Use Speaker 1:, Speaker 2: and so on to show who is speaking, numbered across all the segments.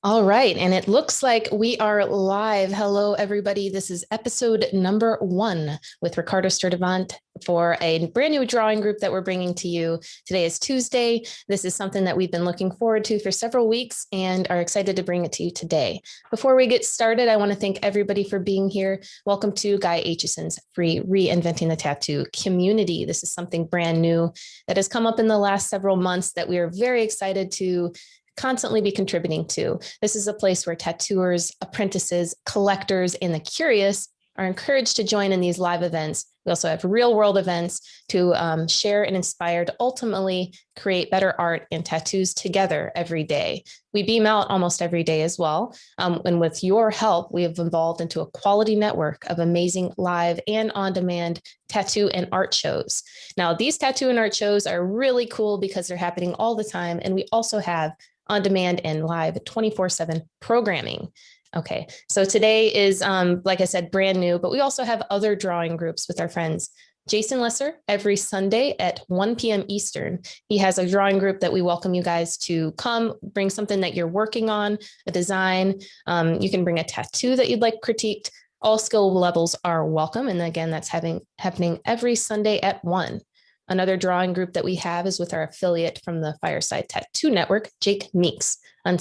Speaker 1: All right. And it looks like we are live. Hello, everybody. This is episode number 1 with Ricardo Sturdivant for a brand new drawing group that we're bringing to you. Today is Tuesday. This is something that we've been looking forward to for several weeks and are excited to bring it to you today. Before we get started, I want to thank everybody for being here. Welcome to Guy Aitchison's free Reinventing the Tattoo community. This is something brand new that has come up in the last several months that we are very excited to constantly be contributing to. This is a place where tattooers, apprentices, collectors, and the curious are encouraged to join in these live events. We also have real world events to share and inspire to ultimately create better art and tattoos together every day. We beam out almost every day as well. And with your help, we have evolved into a quality network of amazing live and on-demand tattoo and art shows. Now, these tattoo and art shows are really cool because they're happening all the time. And we also have on-demand and live 24/7 programming. Okay, so today is, like I said, brand new, but we also have other drawing groups with our friends. Jason Lesser every Sunday at 1 p.m. Eastern. He has a drawing group that we welcome you guys to come, bring something that you're working on, a design. You can bring a tattoo that you'd like critiqued. All skill levels are welcome. And again, that's happening every Sunday at 1. Another drawing group that we have is with our affiliate from the Fireside Tattoo Network, Jake Meeks, on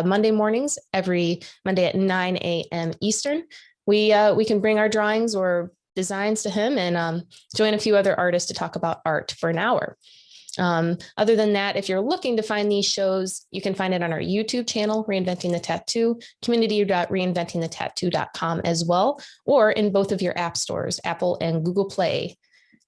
Speaker 1: Monday mornings, every Monday at 9 a.m. Eastern. We can bring our drawings or designs to him and join a few other artists to talk about art for an hour. Other than that, if you're looking to find these shows, you can find it on our YouTube channel, Reinventing the Tattoo, community.reinventingthetattoo.com as well, or in both of your app stores, Apple and Google Play.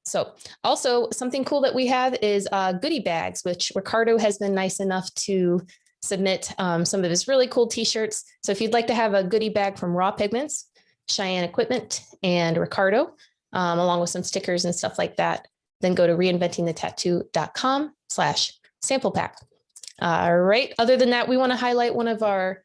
Speaker 1: So also something cool that we have is goodie bags, which Ricardo has been nice enough to submit some of his really cool t-shirts. So if you'd like to have a goodie bag from Raw Pigments, Cheyenne Equipment, and Ricardo, along with some stickers and stuff like that, then go to reinventingthetattoo.com/sample pack. All right. Other than that, we want to highlight one of our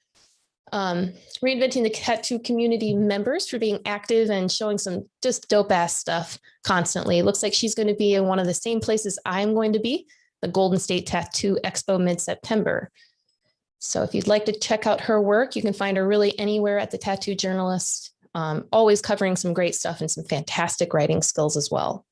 Speaker 1: Reinventing the Tattoo community members for being active and showing some just dope ass stuff constantly. It looks like she's going to be in one of the same places I'm going to be, the Golden State Tattoo Expo mid-September. So if you'd like to check out her work, you can find her really anywhere at the Tattoo Journalist, always covering some great stuff and some fantastic writing skills as well.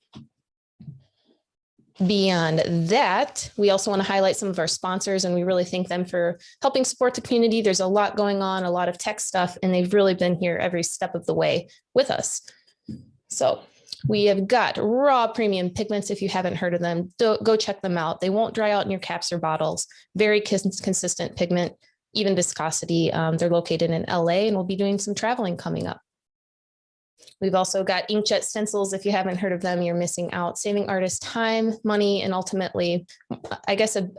Speaker 1: Beyond that, we also want to highlight some of our sponsors, and we really thank them for helping support the community. There's a lot going on, a lot of tech stuff, and they've really been here every step of the way with us. So we have got Raw Premium Pigments. If you haven't heard of them, go check them out. They won't dry out in your caps or bottles. Very consistent pigment, even viscosity. They're located in LA, and we'll be doing some traveling coming up. We've also got inkjet stencils. If you haven't heard of them, you're missing out, saving artists time, money, and ultimately, I guess, a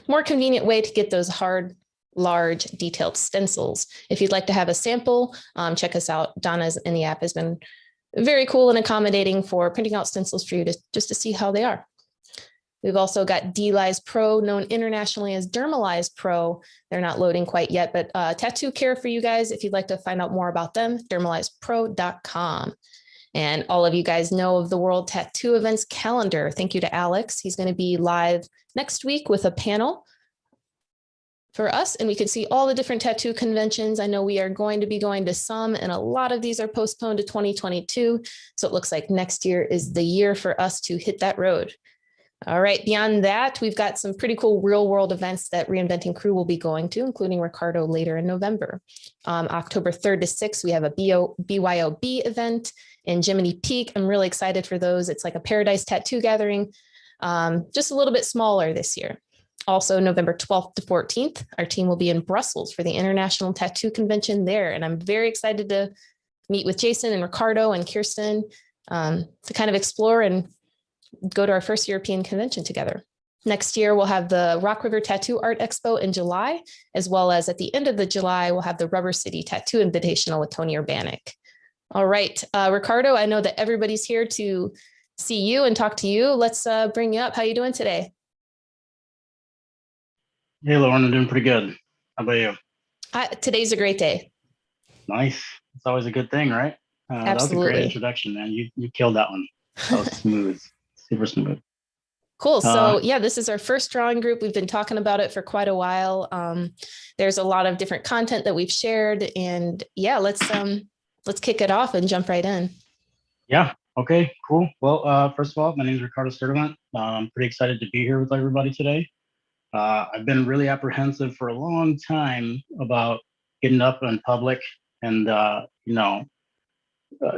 Speaker 1: more convenient way to get those hard, large, detailed stencils. If you'd like to have a sample, check us out. Donna's in the app has been very cool and accommodating for printing out stencils for you just to see how they are. We've also got D-Lize Pro, known internationally as Dermalize Pro. They're not loading quite yet, but tattoo care for you guys. If you'd like to find out more about them, dermalizepro.com. And all of you guys know of the World Tattoo Events calendar. Thank you to Alex. He's going to be live next week with a panel for us, and we can see all the different tattoo conventions. I know we are going to be going to some, and a lot of these are postponed to 2022. So it looks like next year is the year for us to hit that road. All right, beyond that, we've got some pretty cool real world events that Reinventing Crew will be going to, including Ricardo later in November. October 3rd to 6th, we have a BYOB event in Jiminy Peak. I'm really excited for those. It's like a Paradise Tattoo gathering, just a little bit smaller this year. Also, November 12th to 14th, our team will be in Brussels for the International Tattoo Convention there. And I'm very excited to meet with Jason and Ricardo and Kirsten to kind of explore and go to our first European convention together. Next year, we'll have the Rock River Tattoo Art Expo in July, as well as at the end of the July, we'll have the Rubber City Tattoo Invitational with Tony Urbanic. All right, Ricardo, I know that everybody's here to see you and talk to you. Let's bring you up. How are you doing today?
Speaker 2: Hey, Lauren, I'm doing pretty good. How about you?
Speaker 1: Today's a great day.
Speaker 2: Nice. It's always a good thing, right? That was a great
Speaker 1: Absolutely.
Speaker 2: introduction, man. You killed that one. That was smooth, super smooth.
Speaker 1: Cool. So yeah, this is our first drawing group. We've been talking about it for quite a while. There's a lot of different content that we've shared, and yeah, let's kick it off and jump right in.
Speaker 2: Yeah. Okay. Cool. Well, first of all, my name is Ricardo Sturdivant. I'm pretty excited to be here with everybody today. I've been really apprehensive for a long time about getting up in public and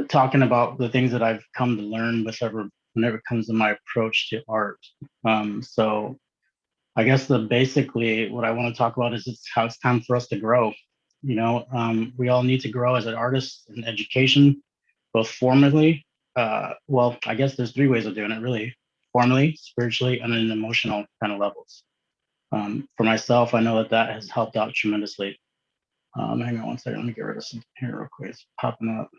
Speaker 2: talking about the things that I've come to learn whenever it comes to my approach to art. So I guess basically what I want to talk about is how it's time for us to grow. We all need to grow as an artist in education, both formally. Well, I guess there's three ways of doing it, really: formally, spiritually, and in emotional kind of levels. For myself, I know that has helped out tremendously. Hang on one second. Let me get rid of something here real quick. It's popping up.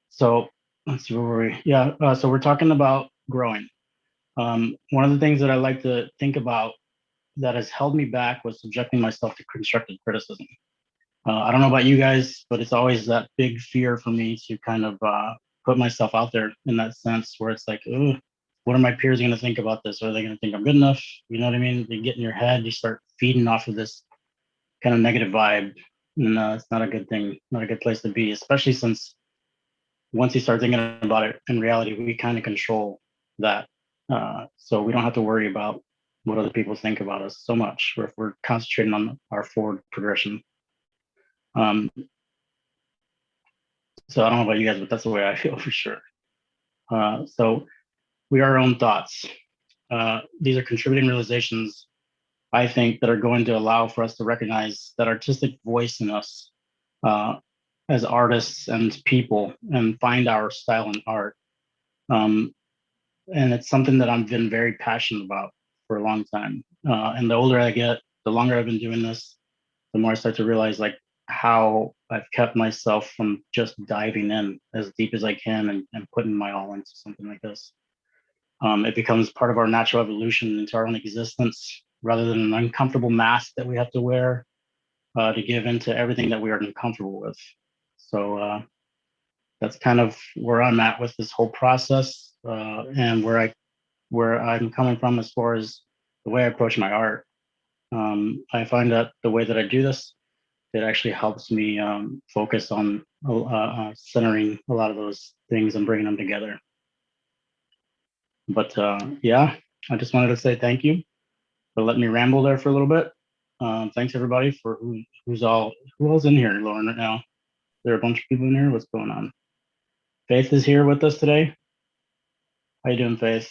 Speaker 2: So let's see where were we? Yeah. So we're talking about growing. One of the things that I like to think about that has held me back was subjecting myself to constructive criticism. I don't know about you guys, but it's always that big fear for me to kind of put myself out there in that sense where it's like, oh, what are my peers going to think about this? Are they going to think I'm good enough? You know what I mean? You get in your head, you start feeding off of this kind of negative vibe. And it's not a good thing, not a good place to be, especially since once you start thinking about it, in reality, we kind of control that. So we don't have to worry about what other people think about us so much if we're concentrating on our forward progression. So I don't know about you guys, but that's the way I feel for sure. So we are our own thoughts. These are contributing realizations, I think, that are going to allow for us to recognize that artistic voice in us as artists and people and find our style in art. And it's something that I've been very passionate about for a long time. And the older I get, the longer I've been doing this, the more I start to realize like how I've kept myself from just diving in as deep as I can and putting my all into something like this. It becomes part of our natural evolution into our own existence rather than an uncomfortable mask that we have to wear to give into everything that we are uncomfortable with. So that's kind of where I'm at with this whole process and where I'm coming from as far as the way I approach my art. I find that the way that I do this, it actually helps me focus on centering a lot of those things and bringing them together. But yeah, I just wanted to say thank you for letting me ramble there for a little bit. Thanks everybody for who all's in here, Lauren, right now. There are a bunch of people in here. What's going on? Faith is here with us today. How you doing, Faith?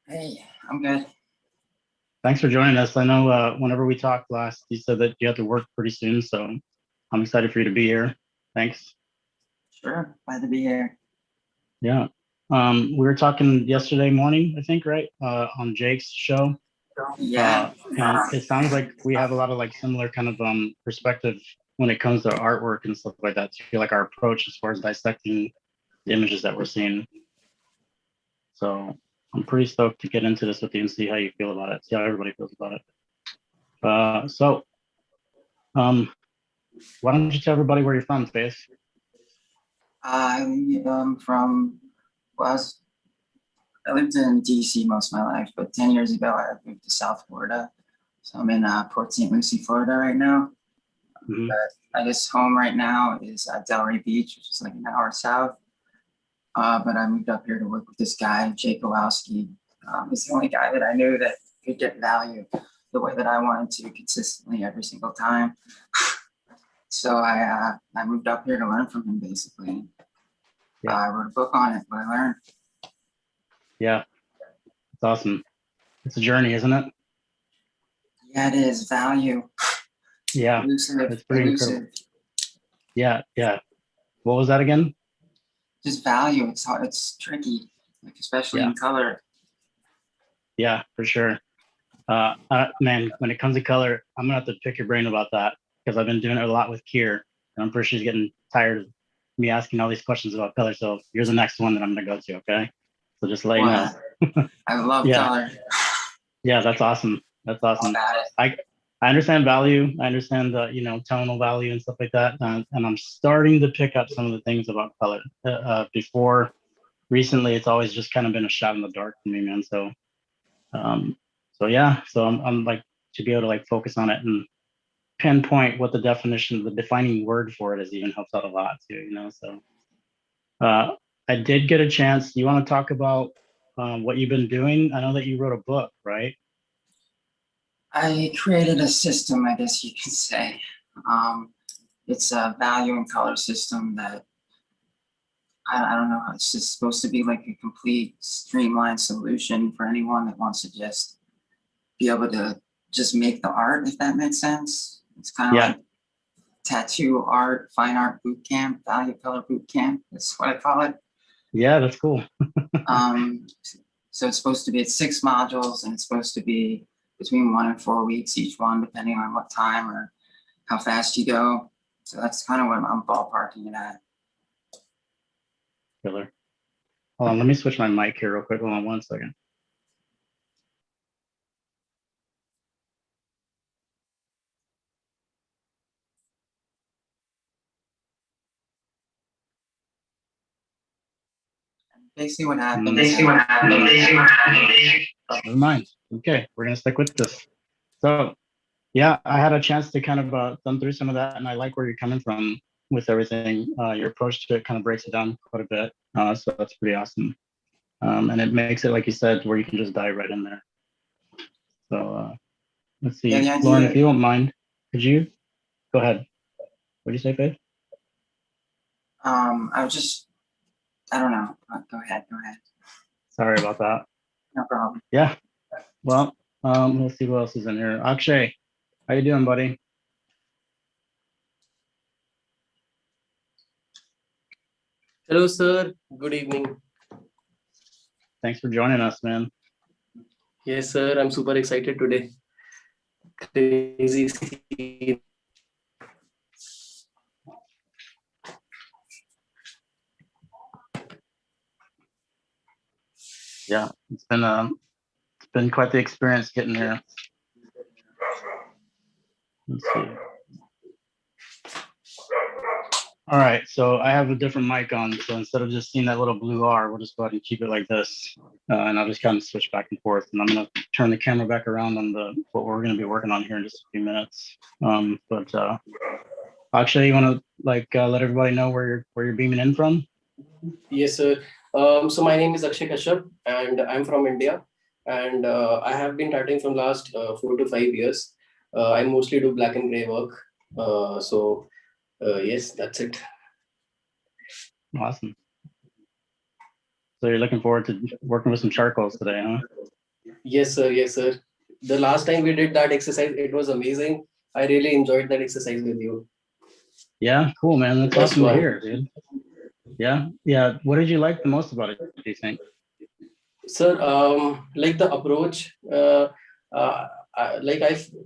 Speaker 3: Hey, I'm good.
Speaker 2: Thanks for joining us. I know whenever we talked last, you said that you have to work pretty soon, so I'm excited for you to be here. Thanks.
Speaker 3: Sure, glad to be here.
Speaker 2: Yeah. We were talking yesterday morning, I think, right? On Jake's show.
Speaker 3: Yeah.
Speaker 2: And it sounds like we have a lot of like similar kind of perspective when it comes to artwork and stuff like that. So I feel like our approach as far as dissecting the images that we're seeing. So I'm pretty stoked to get into this with you and see how you feel about it, see how everybody feels about it. So why don't you tell everybody where you're from, Faith?
Speaker 3: I'm from, well, I lived in DC most of my life, but 10 years ago, I moved to South Florida. So I'm in Port St. Lucie, Florida right now.
Speaker 2: Mm-hmm.
Speaker 3: But I guess home right now is Delray Beach, which is like an hour south. But I moved up here to work with this guy, Jake Kowalski. He's the only guy that I knew that could get value the way that I wanted to consistently every single time. So I moved up here to learn from him, basically.
Speaker 2: Yeah.
Speaker 3: I wrote a book on it, what I learned.
Speaker 2: Yeah, it's awesome. It's a journey, isn't it?
Speaker 3: Yeah, it is. Value.
Speaker 2: Yeah,
Speaker 3: Elusive.
Speaker 2: it's pretty incredible. Yeah, yeah. What was that again?
Speaker 3: Just value. It's hard. It's tricky, like especially in color.
Speaker 2: Yeah, for sure. Man, when it comes to color, I'm gonna have to pick your brain about that because I've been doing it a lot with Kier, and I'm pretty sure she's getting tired of me asking all these questions about color. So you're the next one that I'm gonna go to. Okay, so just let you know.
Speaker 3: I love color.
Speaker 2: Yeah, that's awesome. That's awesome. I understand value. I understand the, tonal value and stuff like that. And I'm starting to pick up some of the things about color. Before recently, it's always just kind of been a shot in the dark for me, man. Um, so yeah, so I'm like to be able to like focus on it and pinpoint what the definition, the defining word for it is even helps out a lot too, So I did get a chance. You want to talk about what you've been doing? I know that you wrote a book, right?
Speaker 3: I created a system, I guess you could say. It's a value and color system that I don't know. It's just supposed to be like a complete streamlined solution for anyone that wants to just be able to just make the art, if that makes sense. It's kind of
Speaker 2: Yeah.
Speaker 3: like tattoo art, fine art boot camp, value color boot camp. That's what I call it.
Speaker 2: Yeah, that's cool.
Speaker 3: So it's supposed to be at 6 modules, and it's supposed to be between 1 and 4 weeks each one, depending on what time or how fast you go. So that's kind of what I'm ballparking it at.
Speaker 2: Killer. Hold on, let me switch my mic here real quick. Hold on 1 second.
Speaker 3: Basically what happened.
Speaker 2: Never mind. Okay, we're gonna stick with this. So yeah, I had a chance to kind of thumb through some of that, and I like where you're coming from with everything. Your approach to it kind of breaks it down quite a bit. So that's pretty awesome. And it makes it, like you said, where you can just dive right in there. So let's see,
Speaker 3: Yeah,
Speaker 2: Lauren, if you don't mind, could you go ahead? What did you say, Faith?
Speaker 3: I don't know. Go ahead.
Speaker 2: Sorry about that.
Speaker 3: No problem.
Speaker 2: Yeah. Well, let's see what else is in here. Akshay, how you doing, buddy?
Speaker 4: Hello, sir. Good evening.
Speaker 2: Thanks for joining us, man.
Speaker 4: Yes, sir. I'm super excited today. Crazy scene.
Speaker 2: Yeah, it's been quite the experience getting here. Let's see. All right, so I have a different mic on, so instead of just seeing that little blue R, we'll just go ahead and keep it like this, and I'll just kind of switch back and forth. And I'm gonna turn the camera back around on what we're gonna be working on here in just a few minutes. But Akshay, you want to let everybody know where you're beaming in from?
Speaker 4: Yes, sir. So my name is Akshay Kashyap, and I'm from India. And I have been tattooing from last 4 to 5 years. I mostly do black and gray work. Yes, that's it.
Speaker 2: Awesome. So you're looking forward to working with some charcoals today, huh?
Speaker 4: Yes, sir. Yes, sir. The last time we did that exercise, it was amazing. I really enjoyed that exercise with you.
Speaker 2: Yeah, cool, man. That's
Speaker 4: First
Speaker 2: awesome to
Speaker 4: one.
Speaker 2: hear, dude. Yeah. What did you like the most about it, do you think?
Speaker 4: Sir, like the approach, I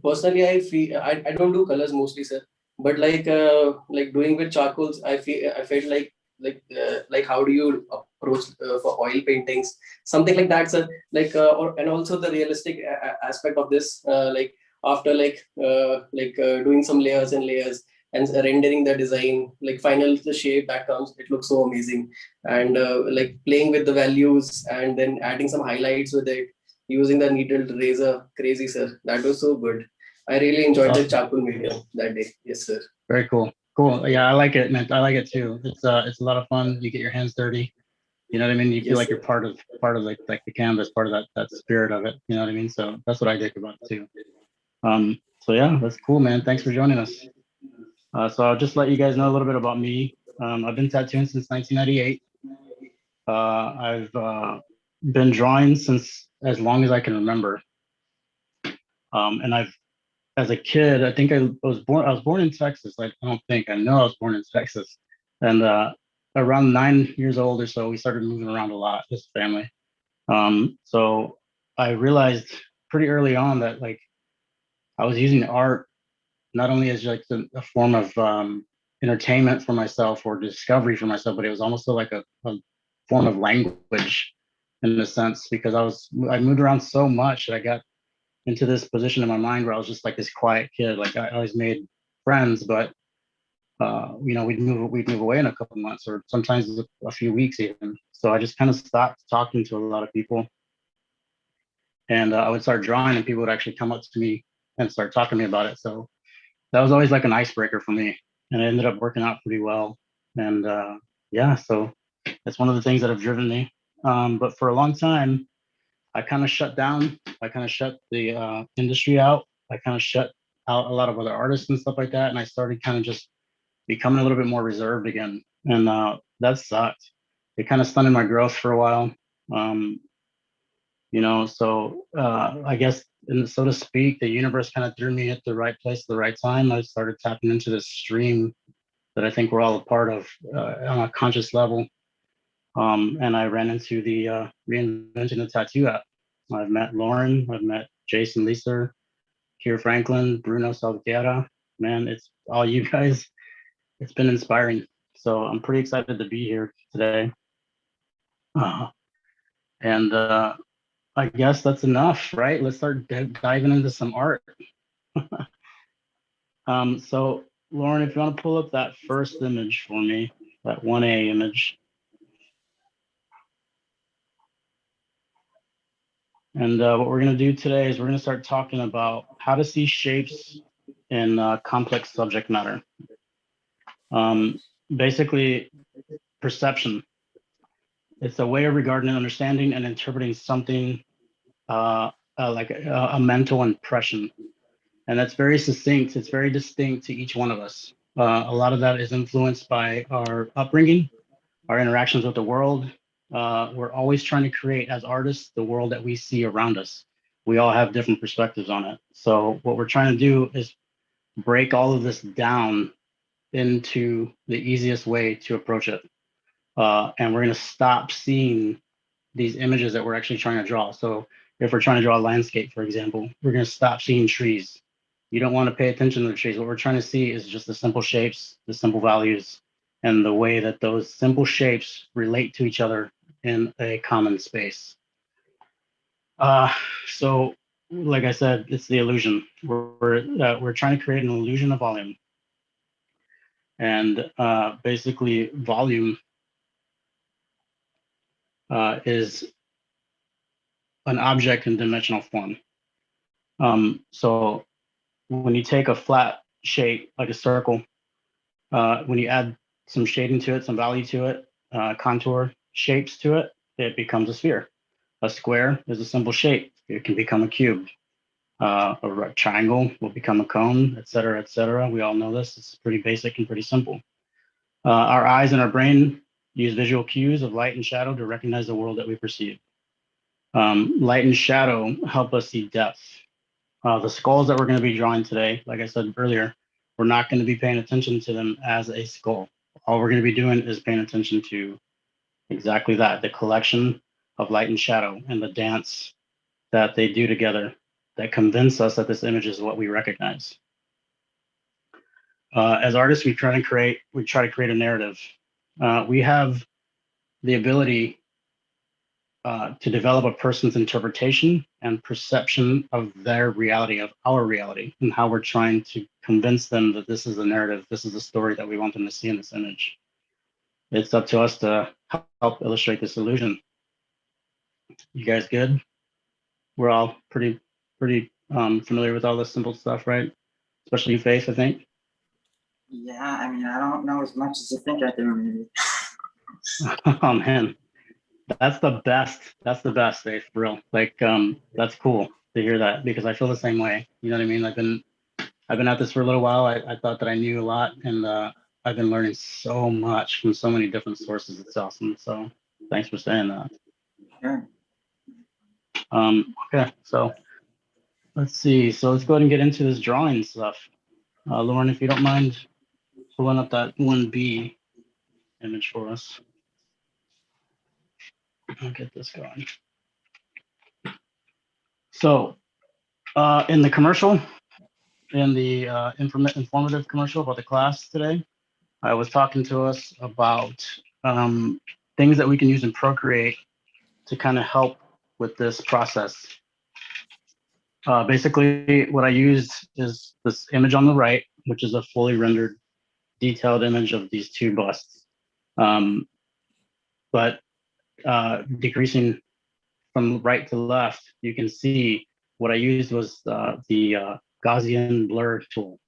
Speaker 4: personally, I feel I don't do colors mostly, sir. But like doing with charcoals, I felt like how do you approach for oil paintings, something like that, sir. And also the realistic aspect of this, like after doing some layers and layers and rendering the design, like final the shape that comes, it looks so amazing. And like playing with the values and then adding some highlights with it using the needled razor. Crazy, sir. That was so good. I really enjoyed the charcoal medium that day. Yes, sir.
Speaker 2: Very cool. Yeah, I like it, man. I like it too. It's a lot of fun. You get your hands dirty. You know what I mean? You feel like you're part of like the canvas, part of that spirit of it. You know what I mean? So that's what I dig about it too. So yeah, that's cool, man. Thanks for joining us. So I'll just let you guys know a little bit about me. I've been tattooing since 1998. I've been drawing since as long as I can remember. And as a kid, I think I was born in Texas. I know I was born in Texas. And around 9 years old or so, we started moving around a lot as a family. So I realized pretty early on that I was using art not only as like a form of entertainment for myself or discovery for myself, but it was almost like a form of language in a sense, because I moved around so much that I got into this position in my mind where I was just like this quiet kid. Like I always made friends, but we'd move away in a couple months or sometimes a few weeks even. So I just kind of stopped talking to a lot of people, and I would start drawing, and people would actually come up to me and start talking to me about it. So that was always like an icebreaker for me, and it ended up working out pretty well. And yeah, so that's one of the things that have driven me. But for a long time, I kind of shut down. I kind of shut the industry out. I kind of shut out a lot of other artists and stuff like that, and I started kind of just becoming a little bit more reserved again, and that sucked. It kind of stunted my growth for a while. So I guess, and so to speak, the universe kind of threw me at the right place at the right time. I started tapping into this stream that I think we're all a part of on a conscious level. And I ran into the Reinventing the Tattoo app. I've met Lauren, I've met Jason Leeser, Kier Franklin, Bruno Salvatierra. Man, it's all you guys. It's been inspiring. So I'm pretty excited to be here today. And I guess that's enough, right? Let's start diving into some art. So Lauren, if you want to pull up that first image for me, that 1A image. And what we're going to do today is we're going to start talking about how to see shapes in complex subject matter. Basically, perception. It's a way of regarding, understanding, and interpreting something like a mental impression. And that's very succinct. It's very distinct to each one of us. A lot of that is influenced by our upbringing, our interactions with the world. We're always trying to create, as artists, the world that we see around us. We all have different perspectives on it. So what we're trying to do is break all of this down into the easiest way to approach it. And we're going to stop seeing these images that we're actually trying to draw. So if we're trying to draw a landscape, for example, we're going to stop seeing trees. You don't want to pay attention to the trees. What we're trying to see is just the simple shapes, the simple values, and the way that those simple shapes relate to each other in a common space. So like I said, it's the illusion. We're trying to create an illusion of volume. And basically volume is an object in dimensional form. So when you take a flat shape like a circle, when you add some shading to it, some value to it, contour shapes to it, it becomes a sphere. A square is a simple shape. It can become a cube. A triangle will become a cone, et cetera, et cetera. We all know this. It's pretty basic and pretty simple. Our eyes and our brain use visual cues of light and shadow to recognize the world that we perceive. Light and shadow help us see depth. The skulls that we're going to be drawing today, like I said earlier, we're not going to be paying attention to them as a skull. All we're going to be doing is paying attention to exactly that, the collection of light and shadow and the dance that they do together that convince us that this image is what we recognize. As artists, we try to create a narrative. We have the ability to develop a person's interpretation and perception of their reality, of our reality, and how we're trying to convince them that this is the narrative, this is the story that we want them to see in this image. It's up to us to help illustrate this illusion. You guys good? We're all pretty familiar with all this simple stuff, right? Especially you, Faith, I think.
Speaker 3: Yeah, I mean, I don't know as much as I think I do, maybe.
Speaker 2: Oh man, that's the best. That's the best, Faith, for real. Like, that's cool to hear that because I feel the same way. You know what I mean? I've been at this for a little while. I thought that I knew a lot, and I've been learning so much from so many different sources. It's awesome. So thanks for saying that.
Speaker 3: Sure.
Speaker 2: Okay, so let's see. So let's go ahead and get into this drawing stuff. Lauren, if you don't mind pulling up that 1B image for us. I'll get this going. So in the commercial, in the informative commercial about the class today, I was talking to us about things that we can use in Procreate to kind of help with this process. Basically, what I use is this image on the right, which is a fully rendered, detailed image of these two busts. But decreasing from right to left, you can see what I used was the Gaussian blur tool.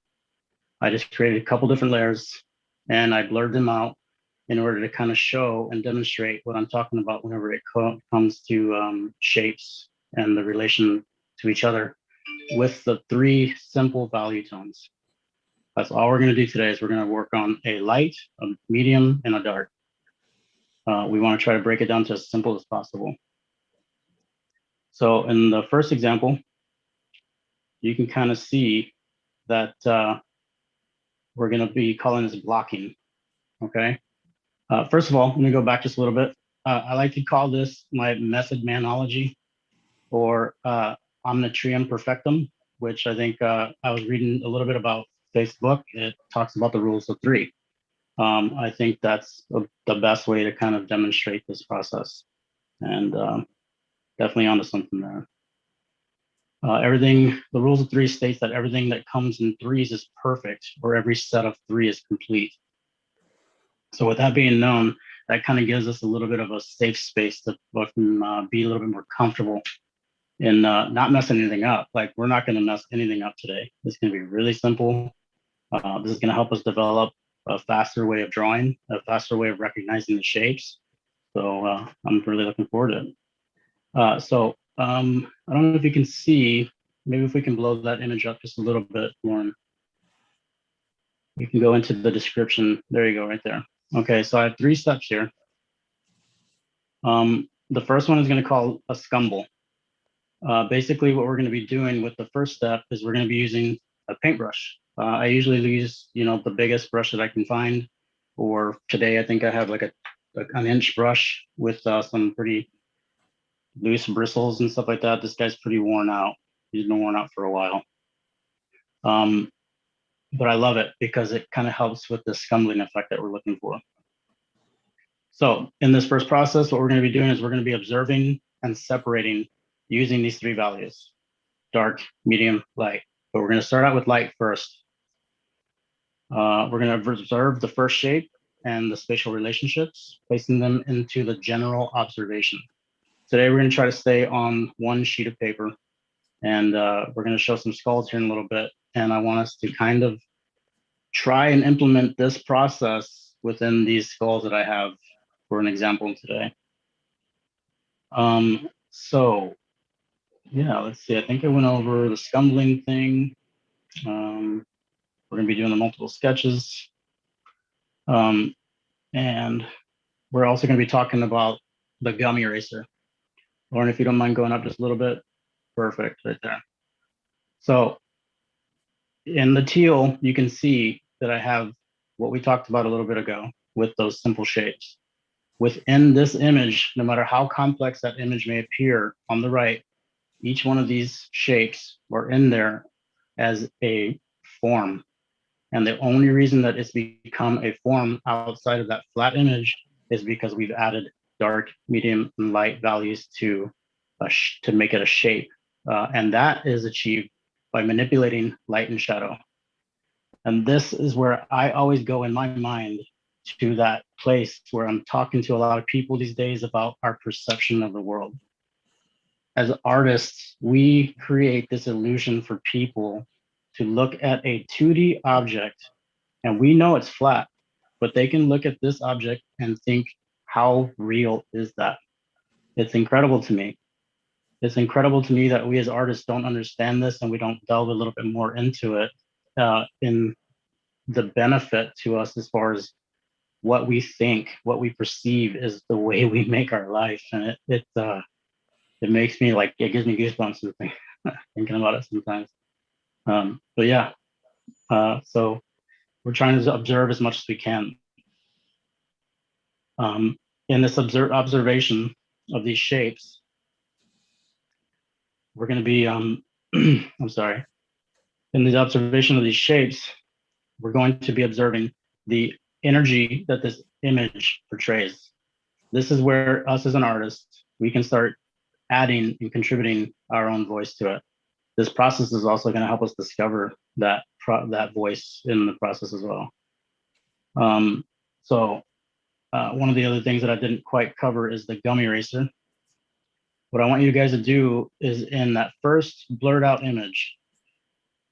Speaker 2: I just created a couple different layers and I blurred them out in order to kind of show and demonstrate what I'm talking about whenever it comes to shapes and the relation to each other with the 3 simple value tones. That's all we're going to do today is we're going to work on a light, a medium, and a dark. We want to try to break it down to as simple as possible. So in the first example, you can kind of see that we're going to be calling this blocking, okay? First of all, let me go back just a little bit. I like to call this my method manology or omnitrium perfectum, which I think I was reading a little bit about Facebook. It talks about the rules of 3. I think that's the best way to kind of demonstrate this process, and definitely onto something there. The rules of 3 states that everything that comes in 3s is perfect, or every set of 3 is complete. So with that being known, that kind of gives us a little bit of a safe space to be a little bit more comfortable in not messing anything up. Like, we're not going to mess anything up today. It's going to be really simple. This is going to help us develop a faster way of drawing, a faster way of recognizing the shapes. So I'm really looking forward to it. I don't know if you can see, maybe if we can blow that image up just a little bit, Lauren. You can go into the description. There you go, right there. Okay, so I have 3 steps here. The first one is going to call a scumble. Basically, what we're going to be doing with the first step is we're going to be using a paintbrush. I usually use, the biggest brush that I can find, or today I think I have like an inch brush with some pretty loose bristles and stuff like that. This guy's pretty worn out. He's been worn out for a while. But I love it because it kind of helps with the scumbling effect that we're looking for. So in this first process, what we're going to be doing is we're going to be observing and separating using these 3 values: dark, medium, light. But we're going to start out with light first. We're going to observe the first shape and the spatial relationships, placing them into the general observation. Today, we're going to try to stay on one sheet of paper, and we're going to show some skulls here in a little bit. And I want us to kind of try and implement this process within these skulls that I have for an example today. So yeah, let's see. I think I went over the scumbling thing. We're going to be doing the multiple sketches. And we're also going to be talking about the gum eraser. Lauren, if you don't mind going up just a little bit. Perfect, right there. So in the teal, you can see that I have what we talked about a little bit ago with those simple shapes. Within this image, no matter how complex that image may appear on the right, each one of these shapes are in there as a form. And the only reason that it's become a form outside of that flat image is because we've added dark, medium, and light values to make it a shape. And that is achieved by manipulating light and shadow. And this is where I always go in my mind to that place where I'm talking to a lot of people these days about our perception of the world. As artists, we create this illusion for people to look at a 2D object, and we know it's flat, but they can look at this object and think, how real is that? It's incredible to me. It's incredible to me that we as artists don't understand this and we don't delve a little bit more into it in the benefit to us as far as what we think, what we perceive is the way we make our life. And it makes me like, it gives me goosebumps thinking about it sometimes. But yeah, so we're trying to observe as much as we can. In this observation of these shapes, we're going to be, I'm sorry, in the observation of these shapes, we're going to be observing the energy that this image portrays. This is where us as an artist, we can start adding and contributing our own voice to it. this process is also going to help us discover that voice in the process as well. So one of the other things that I didn't quite cover is the gummy eraser. What I want you guys to do is in that first blurred out image,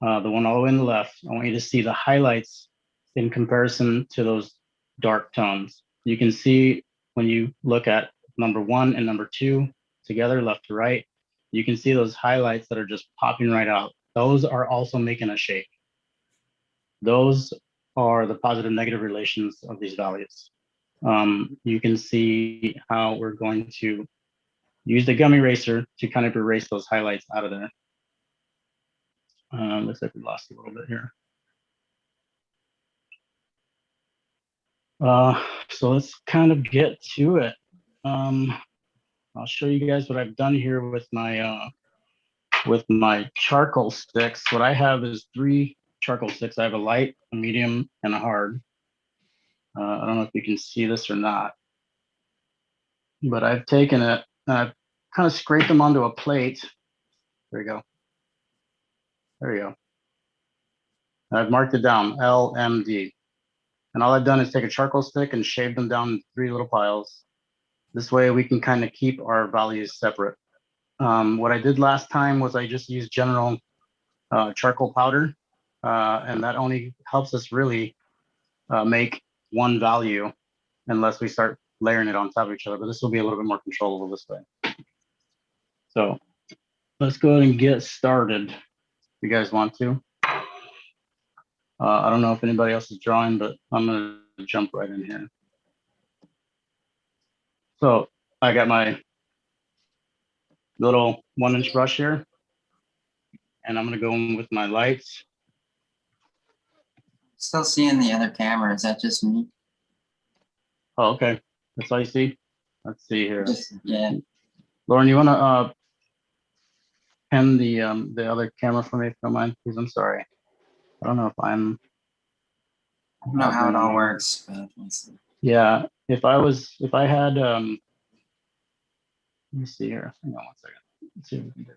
Speaker 2: the one all the way on the left, I want you to see the highlights in comparison to those dark tones. You can see when you look at number 1 and number 2 together, left to right, you can see those highlights that are just popping right out. Those are also making a shape. Those are the positive negative relations of these values. You can see how we're going to use the gum eraser to kind of erase those highlights out of there. Looks like we lost a little bit here. So let's kind of get to it. I'll show you guys what I've done here with my charcoal sticks. What I have is 3 charcoal sticks. I have a light, a medium, and a hard. I don't know if you can see this or not, but I've taken it and I've kind of scraped them onto a plate. There you go. There you go. And I've marked it down, LMD. And all I've done is take a charcoal stick and shave them down in 3 little piles. This way we can kind of keep our values separate. What I did last time was I just used general charcoal powder, and that only helps us really make one value unless we start layering it on top of each other, but this will be a little bit more controllable this way. So let's go ahead and get started if you guys want to. I don't know if anybody else is drawing, but I'm gonna jump right in here. So I got my little 1-inch brush here, and I'm gonna go in with my lights.
Speaker 3: Still seeing the other camera. Is that just me?
Speaker 2: Oh, okay. That's all you see? Let's see here.
Speaker 3: Yeah.
Speaker 2: Lauren, you wanna pen the other camera for me if you don't mind, please? I'm sorry. I don't know if I'm.
Speaker 3: I don't know how it all works, but let's see.
Speaker 2: Yeah, if I had let me see here. Hang on one second. Let's see what we can do.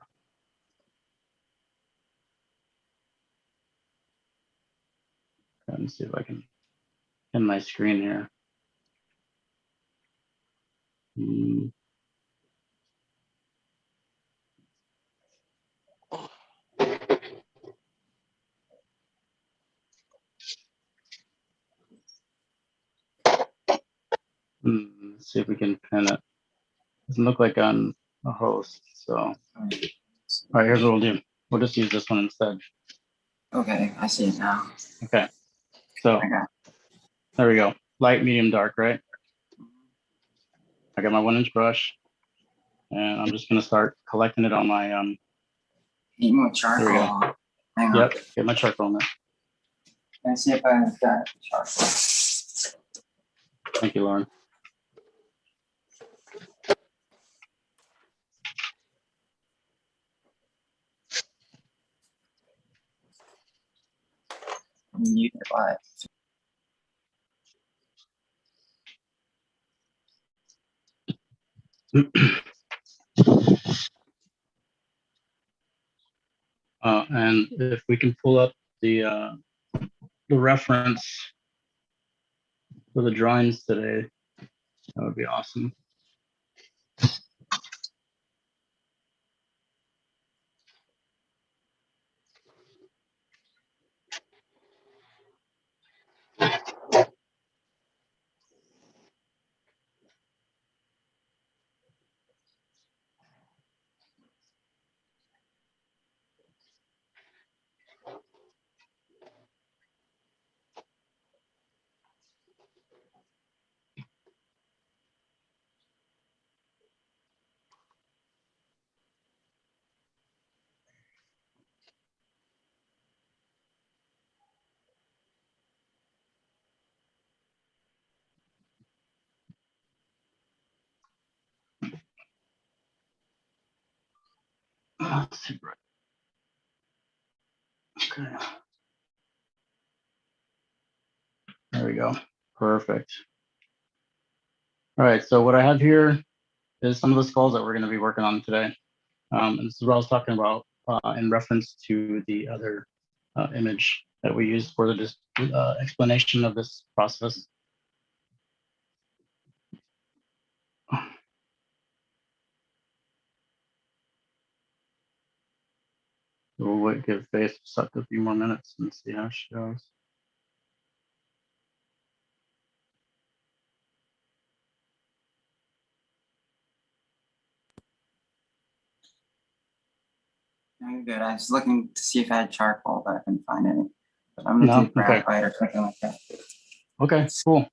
Speaker 2: Let me see if I can pin my screen here. Let's see if we can pin it. Doesn't look like I'm a host, so. All right, here's what we'll do. We'll just use this one instead.
Speaker 3: Okay, I see it now.
Speaker 2: Okay, so there we go. Light, medium, dark, right? I got my 1-inch brush, and I'm just gonna start collecting it on my
Speaker 3: Need more charcoal.
Speaker 2: There we go.
Speaker 3: Hang on.
Speaker 2: Yep, get my charcoal in there.
Speaker 3: Let's see if I've got charcoal.
Speaker 2: Thank you, Lauren.
Speaker 3: Mute it live.
Speaker 2: And if we can pull up the reference for the drawings today, that would be awesome. Let's see, right. Okay. There we go. Perfect. All right, so what I have here is some of the skulls that we're going to be working on today. And this is what I was talking about in reference to the other image that we used for the explanation of this process. We'll wait, give Faith suck a few more minutes and see how she goes.
Speaker 3: I'm good. I was looking to see if I had charcoal, but I couldn't find any. But I'm gonna do graphite or something like that.
Speaker 2: Okay, cool.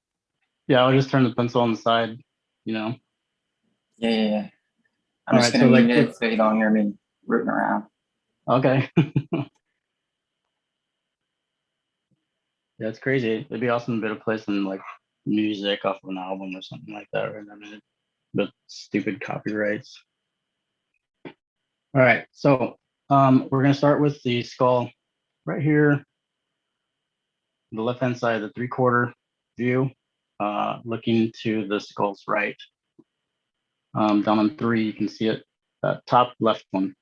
Speaker 2: Yeah, I'll just turn the pencil on the side, you know.
Speaker 3: Yeah. I'm
Speaker 2: All
Speaker 3: just
Speaker 2: right,
Speaker 3: gonna
Speaker 2: so
Speaker 3: mute it so you don't hear me rooting around.
Speaker 2: Okay. Yeah, it's crazy. It'd be awesome to be able to play some like music off of an album or something like that, right? I mean, but stupid copyrights. All right, so we're gonna start with the skull right here, the left-hand side of the 3/4 view, looking to the skull's right. Down on 3, you can see it, that top left one.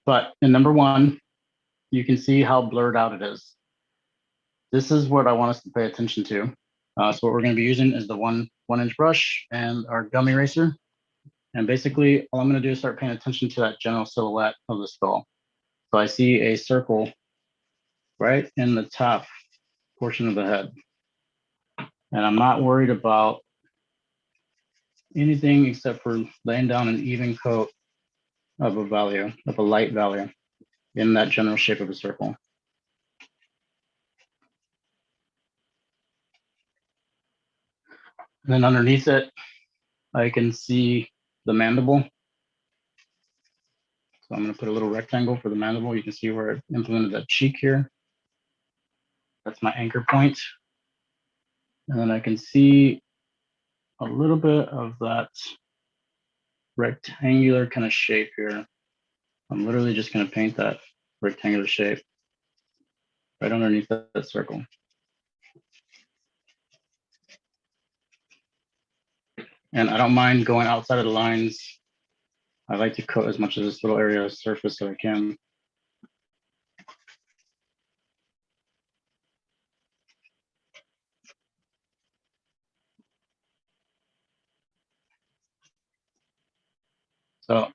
Speaker 2: But in number 1, you can see how blurred out it is. This is what I want us to pay attention to. So what we're going to be using is the 1-inch brush and our gum eraser. And basically, all I'm going to do is start paying attention to that general silhouette of the skull. So I see a circle right in the top portion of the head. And I'm not worried about anything except for laying down an even coat of a value, of a light value in that general shape of a circle. And then underneath it, I can see the mandible. So I'm going to put a little rectangle for the mandible. You can see where I implemented that cheek here. That's my anchor point. And then I can see a little bit of that rectangular kind of shape here. I'm literally just going to paint that rectangular shape right underneath that circle. And I don't mind going outside of the lines. I like to coat as much of this little area of surface as I can. So,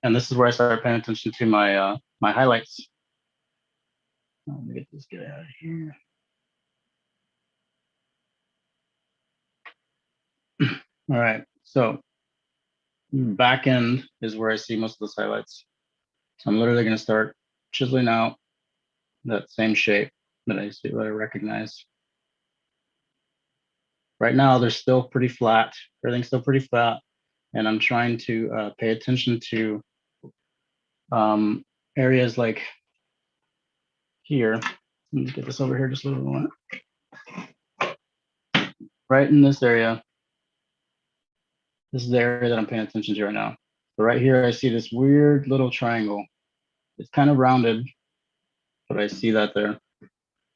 Speaker 2: and this is where I started paying attention to my my highlights. Let me get this guy out of here. All right, so back end is where I see most of those highlights. So I'm literally going to start chiseling out that same shape that I see, that I recognize. Right now, they're still pretty flat. Everything's still pretty flat, and I'm trying to pay attention to areas like here. Let me get this over here just a little bit. Right in this area. This is the area that I'm paying attention to right now. So right here, I see this weird little triangle. It's kind of rounded, but I see that there.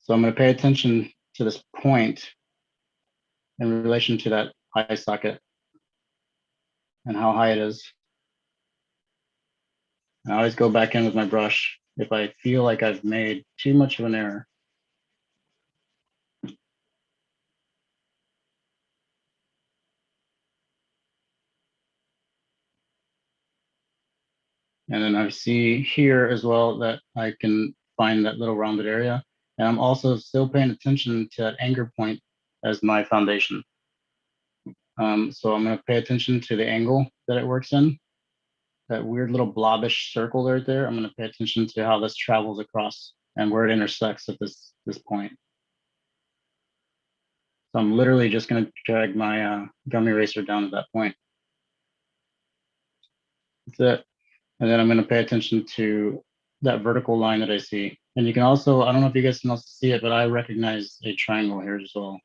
Speaker 2: So I'm going to pay attention to this point in relation to that eye socket and how high it is. I always go back in with my brush if I feel like I've made too much of an error. And then I see here as well that I can find that little rounded area. And I'm also still paying attention to that anchor point as my foundation. So I'm going to pay attention to the angle that it works in. That weird little blobbish circle right there. I'm going to pay attention to how this travels across and where it intersects at this point. So I'm literally just going to drag my gum eraser down to that point. That's it. And then I'm going to pay attention to that vertical line that I see. And you can also, I don't know if you guys can also see it, but I recognize a triangle here as well.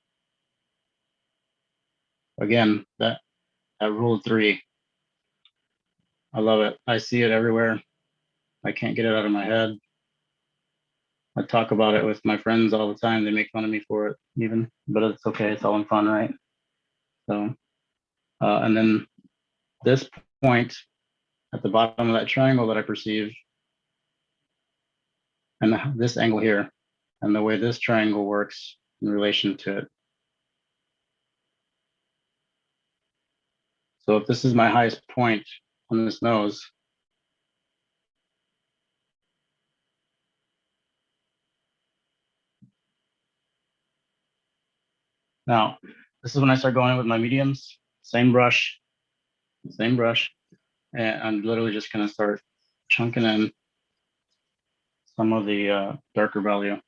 Speaker 2: Again, that rule of 3. I love it. I see it everywhere. I can't get it out of my head. I talk about it with my friends all the time. They make fun of me for it even, but it's okay. It's all in fun, right? So, and then this point at the bottom of that triangle that I perceive, and this angle here, and the way this triangle works in relation to it. So if this is my highest point on this nose, now this is when I start going in with my mediums, same brush, and I'm literally just gonna start chunking in some of the darker value.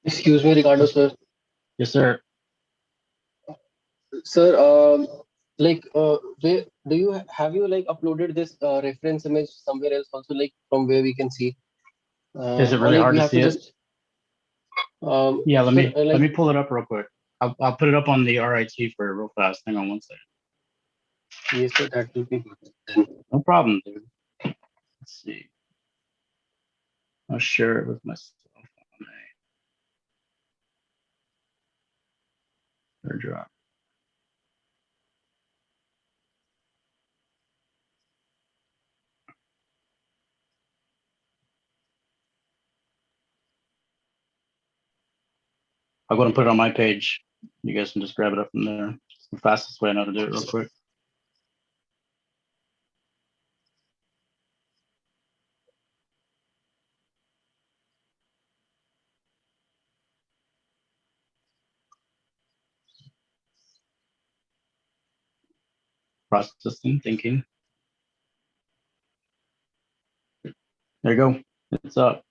Speaker 4: Excuse me, Ricardo, sir.
Speaker 2: Yes, sir.
Speaker 4: Sir, like, where do you have you like uploaded this reference image somewhere else also, like from where we can see?
Speaker 2: Is it
Speaker 4: Or
Speaker 2: really
Speaker 4: like
Speaker 2: hard
Speaker 4: we
Speaker 2: to
Speaker 4: have
Speaker 2: see
Speaker 4: to
Speaker 2: it?
Speaker 4: just
Speaker 2: Yeah, let
Speaker 4: sir,
Speaker 2: me
Speaker 4: like,
Speaker 2: pull it up real quick. I'll put it up on the RIT for real fast. Hang on one second.
Speaker 4: yes, sir, that will be good then.
Speaker 2: No problem, dude. Let's see. I'll share it with myself on a AirDrop. I'll go ahead and put it on my page. You guys can just grab it up from there. It's the fastest way I know to do it real quick. Processing, thinking. There you go. It's up.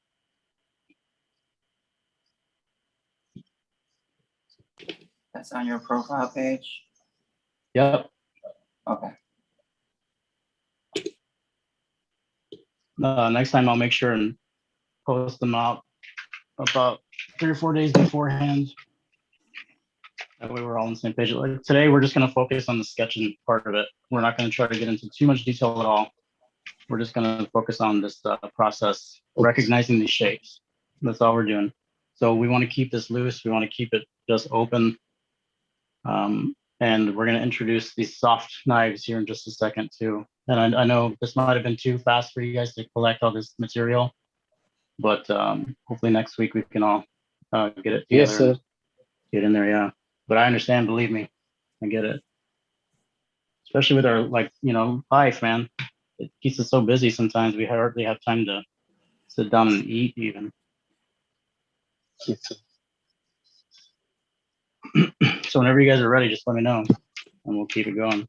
Speaker 3: That's on your profile page.
Speaker 2: Yep.
Speaker 3: Okay.
Speaker 2: Next time I'll make sure and post them out about 3 or 4 days beforehand. That way we're all on the same page. Like today, we're just going to focus on the sketching part of it. We're not going to try to get into too much detail at all. We're just going to focus on this process, recognizing these shapes. That's all we're doing. So we want to keep this loose. We want to keep it just open. And we're going to introduce these soft knives here in just a second too. And I know this might have been too fast for you guys to collect all this material, but hopefully next week we can all get it together.
Speaker 4: Yes, sir.
Speaker 2: Get in there, yeah. But I understand, believe me, I get it. Especially with our life, man. It keeps us so busy sometimes we hardly have time to sit down and eat even.
Speaker 4: Yes, sir.
Speaker 2: So whenever you guys are ready, just let me know and we'll keep it going.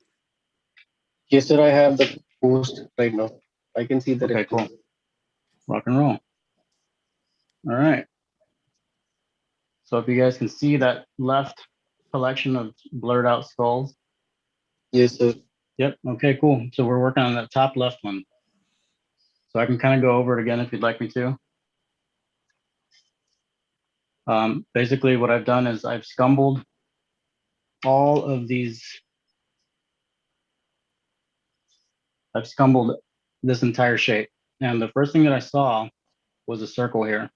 Speaker 4: Yes, sir, I have the post right now. I can see the
Speaker 2: Okay,
Speaker 4: reference.
Speaker 2: cool. Rock and roll. All right. So if you guys can see that left collection of blurred out skulls.
Speaker 4: Yes, sir.
Speaker 2: Yep. Okay, cool. So we're working on that top left one. So I can kind of go over it again if you'd like me to. Basically what I've done is I've scumbled all of these. I've scumbled this entire shape. And the first thing that I saw was a circle here.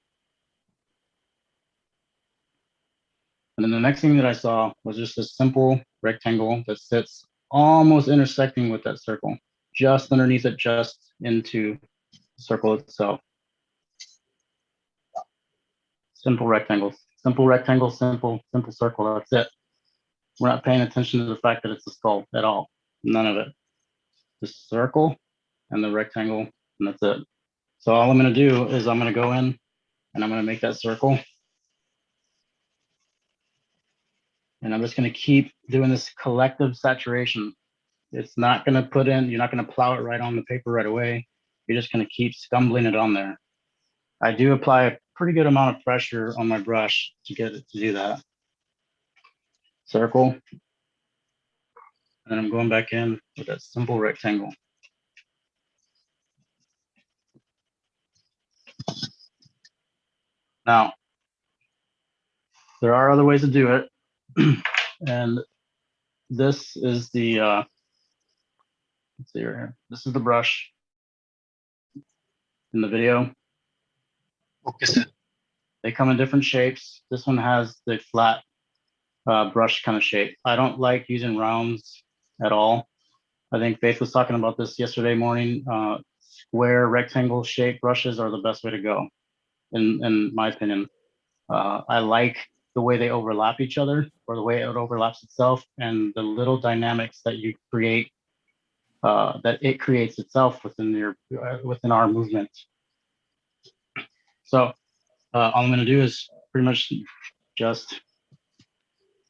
Speaker 2: And then the next thing that I saw was just a simple rectangle that sits almost intersecting with that circle, just underneath it, just into the circle itself. Simple rectangles, simple rectangle, simple circle. That's it. We're not paying attention to the fact that it's a skull at all. None of it. Just circle and the rectangle, and that's it. So all I'm going to do is I'm going to go in and I'm going to make that circle. And I'm just going to keep doing this collective saturation. It's not going to put in, you're not going to plow it right on the paper right away. You're just going to keep scumbling it on there. I do apply a pretty good amount of pressure on my brush to get it to do that. Circle. And I'm going back in with that simple rectangle. Now, there are other ways to do it. And this is the, let's see right here. This is the brush in the video.
Speaker 4: Okay, sir.
Speaker 2: They come in different shapes. This one has the flat brush kind of shape. I don't like using rounds at all. I think Faith was talking about this yesterday morning. Square rectangle shape brushes are the best way to go, in my opinion. I like the way they overlap each other, or the way it overlaps itself, and the little dynamics that you create, that it creates itself within our movement. So all I'm going to do is pretty much just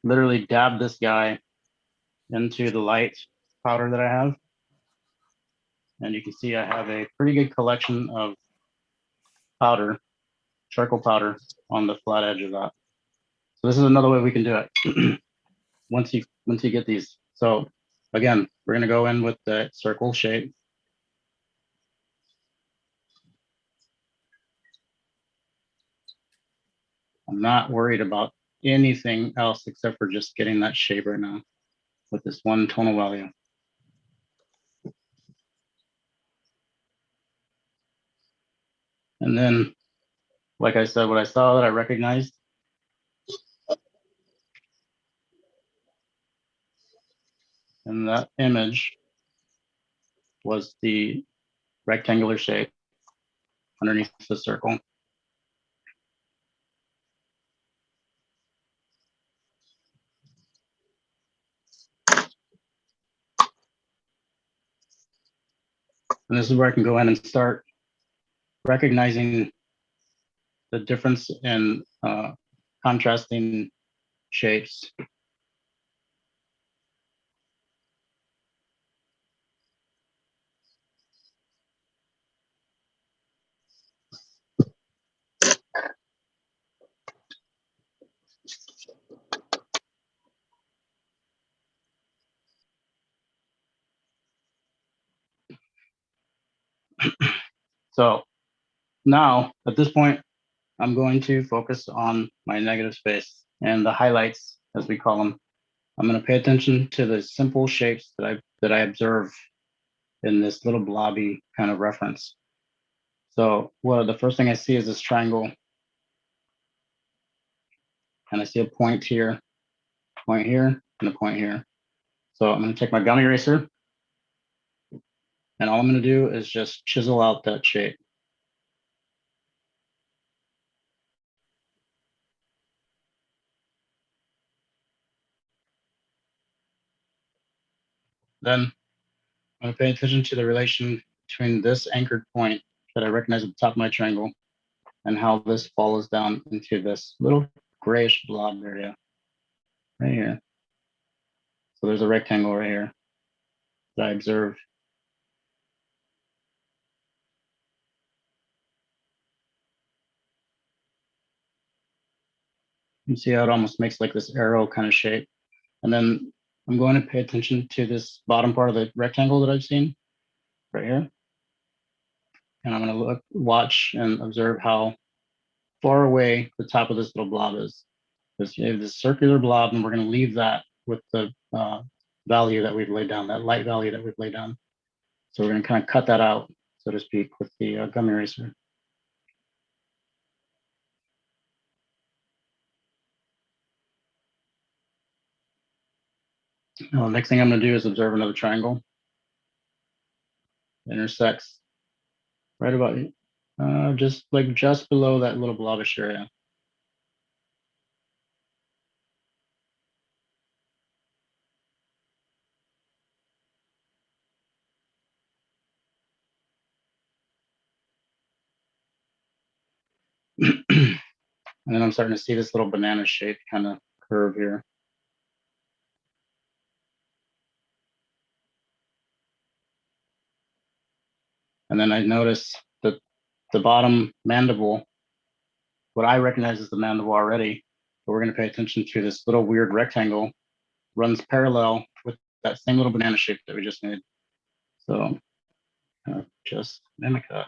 Speaker 2: literally dab this guy into the light powder that I have. And you can see I have a pretty good collection of powder, charcoal powder, on the flat edge of that. So this is another way we can do it once you get these. So again, we're going to go in with the circle shape. I'm not worried about anything else except for just getting that shape right now with this one tonal value. And then, like I said, what I saw that I recognized, in that image, was the rectangular shape underneath the circle. And this is where I can go in and start recognizing the difference in contrasting shapes. So now at this point, I'm going to focus on my negative space and the highlights, as we call them. I'm going to pay attention to the simple shapes that I observe in this little blobby kind of reference. So the first thing I see is this triangle, and I see a point here, and a point here. So I'm going to take my gummy eraser, and all I'm going to do is just chisel out that shape. Then I'm going to pay attention to the relation between this anchored point that I recognize at the top of my triangle and how this follows down into this little grayish blob area right here. So there's a rectangle right here that I observe. You see how it almost makes like this arrow kind of shape. And then I'm going to pay attention to this bottom part of the rectangle that I've seen right here. And I'm going to watch and observe how far away the top of this little blob is. You have this circular blob, and we're going to leave that with the value that we've laid down, that light value that we've laid down. So we're going to kind of cut that out, so to speak, with the gummy eraser. Now, the next thing I'm going to do is observe another triangle. It intersects right about just below that little blobish area. And then I'm starting to see this little banana shape kind of curve here. And then I notice that the bottom mandible, what I recognize as the mandible already, but we're going to pay attention to this little weird rectangle, runs parallel with that same little banana shape that we just made. So just mimic that.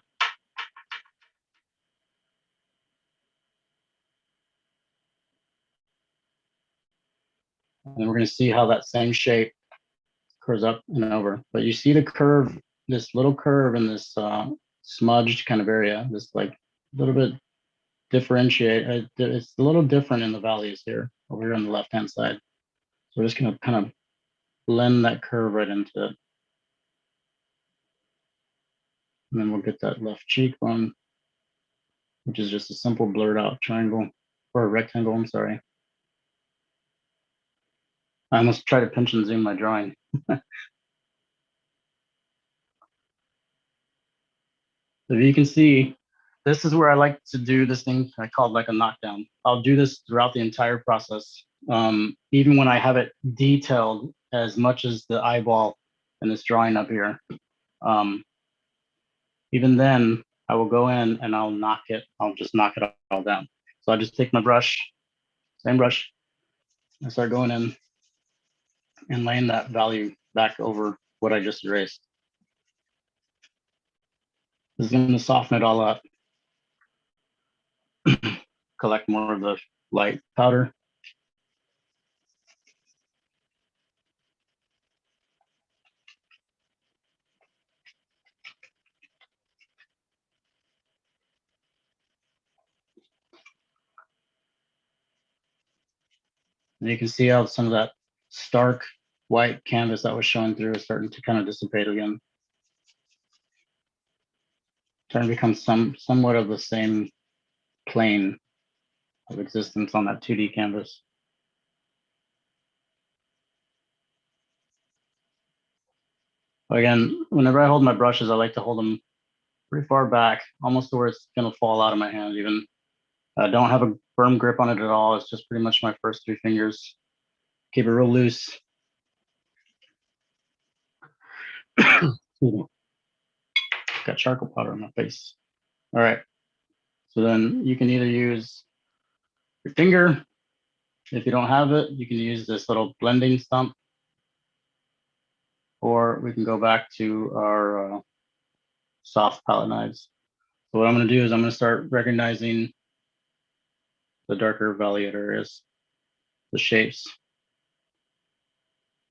Speaker 2: And then we're going to see how that same shape curves up and over. But you see the curve, this little curve in this smudged kind of area, this like little bit differentiate. It's a little different in the values here over here on the left-hand side. So we're just going to kind of blend that curve right into it. And then we'll get that left cheekbone, which is just a simple blurred out triangle or a rectangle, I'm sorry. I almost try to pinch and zoom my drawing. So you can see, this is where I like to do this thing I call like a knockdown. I'll do this throughout the entire process. Even when I have it detailed as much as the eyeball in this drawing up here. Even then, I will go in and I'll just knock it all down. So I just take my brush, same brush, and start going in and laying that value back over what I just erased. This is going to soften it all up. Collect more of the light powder. And you can see how some of that stark white canvas that was showing through is starting to kind of dissipate again. Starting to become somewhat of the same plane of existence on that 2D canvas. Again, whenever I hold my brushes, I like to hold them pretty far back, almost to where it's going to fall out of my hand even. I don't have a firm grip on it at all. It's just pretty much my first 3 fingers. Keep it real loose. Excuse me. Got charcoal powder on my face. All right. So then you can either use your finger. If you don't have it, you can use this little blending stump. Or we can go back to our soft palette knives. So what I'm going to do is I'm going to start recognizing the darker valued areas, the shapes,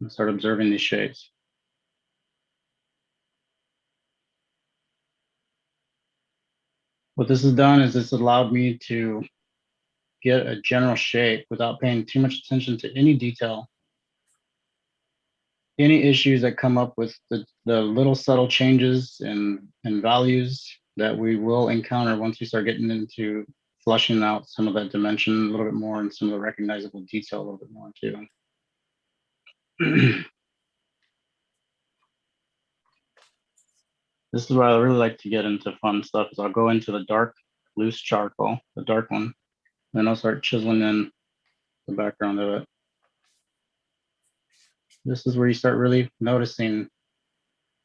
Speaker 2: and start observing these shapes. What this has done is this allowed me to get a general shape without paying too much attention to any detail. Any issues that come up with the little subtle changes and values that we will encounter once we start getting into flushing out some of that dimension a little bit more and some of the recognizable detail a little bit more too. This is where I really like to get into fun stuff is I'll go into the dark, loose charcoal, the dark one, and then I'll start chiseling in the background of it. This is where you start really noticing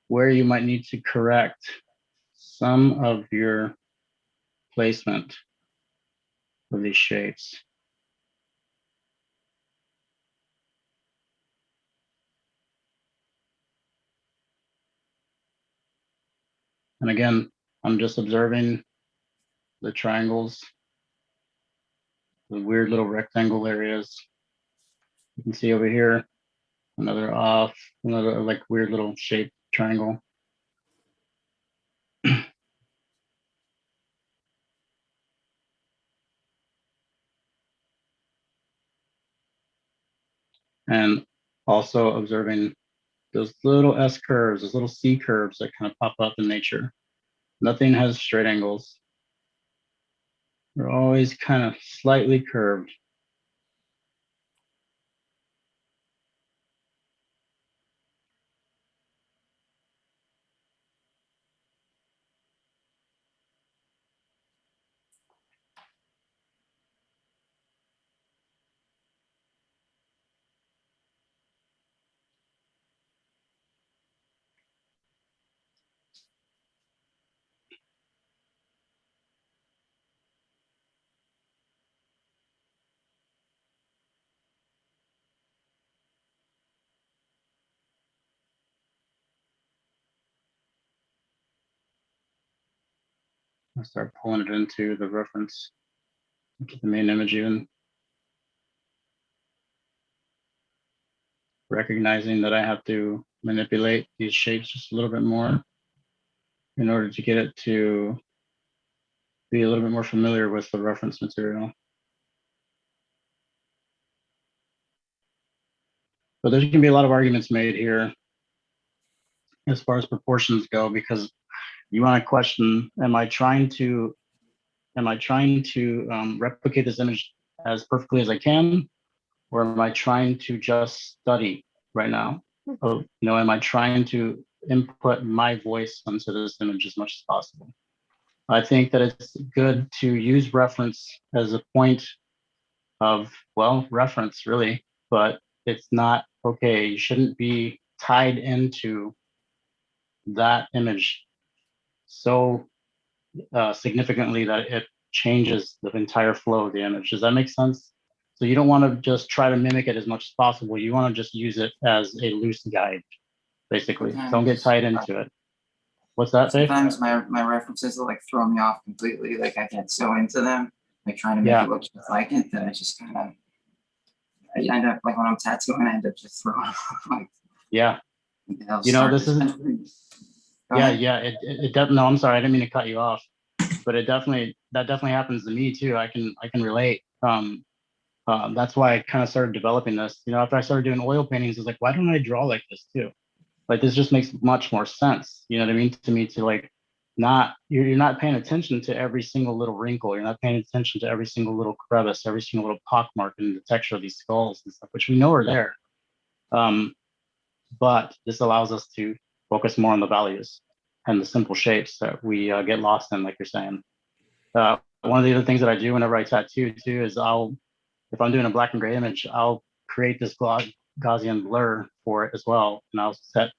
Speaker 2: where you might need to correct some of your placement of these shapes. And again, I'm just observing the triangles, the weird little rectangle areas. You can see over here, another like weird little shaped triangle. And also observing those little S curves, those little C curves that kind of pop up in nature. Nothing has straight angles. They're always kind of slightly curved. I start pulling it into the reference, into the main image even. Recognizing that I have to manipulate these shapes just a little bit more in order to get it to be a little bit more familiar with the reference material. But there can be a lot of arguments made here as far as proportions go, because you want to question, am I trying to replicate this image as perfectly as I can, or am I trying to just study right now? Am I trying to input my voice into this image as much as possible? I think that it's good to use reference as a point of, well, reference really, but it's not okay. You shouldn't be tied into that image so significantly that it changes the entire flow of the image. Does that make sense? So you don't want to just try to mimic it as much as possible. You want to just use it as a loose guide, basically. Don't get tied into it. What's that, Dave?
Speaker 3: Sometimes my references will like throw me off completely. Like I get so into them, like trying to make it look just like it, that I just kind of, I end up like when I'm tattooing, I end up just throwing off like.
Speaker 2: Yeah. This is. No, I'm sorry, I didn't mean to cut you off, but that definitely happens to me too. I can relate. That's why I kind of started developing this. After I started doing oil paintings, I was like, why don't I draw like this too? Like this just makes much more sense. You know what I mean? To me, to like you're not paying attention to every single little wrinkle. You're not paying attention to every single little crevice, every single little pockmark in the texture of these skulls and stuff, which we know are there. But this allows us to focus more on the values and the simple shapes that we get lost in, like you're saying. One of the other things that I do whenever I tattoo too is if I'm doing a black and gray image, I'll create this Gaussian blur for it as well, and I'll set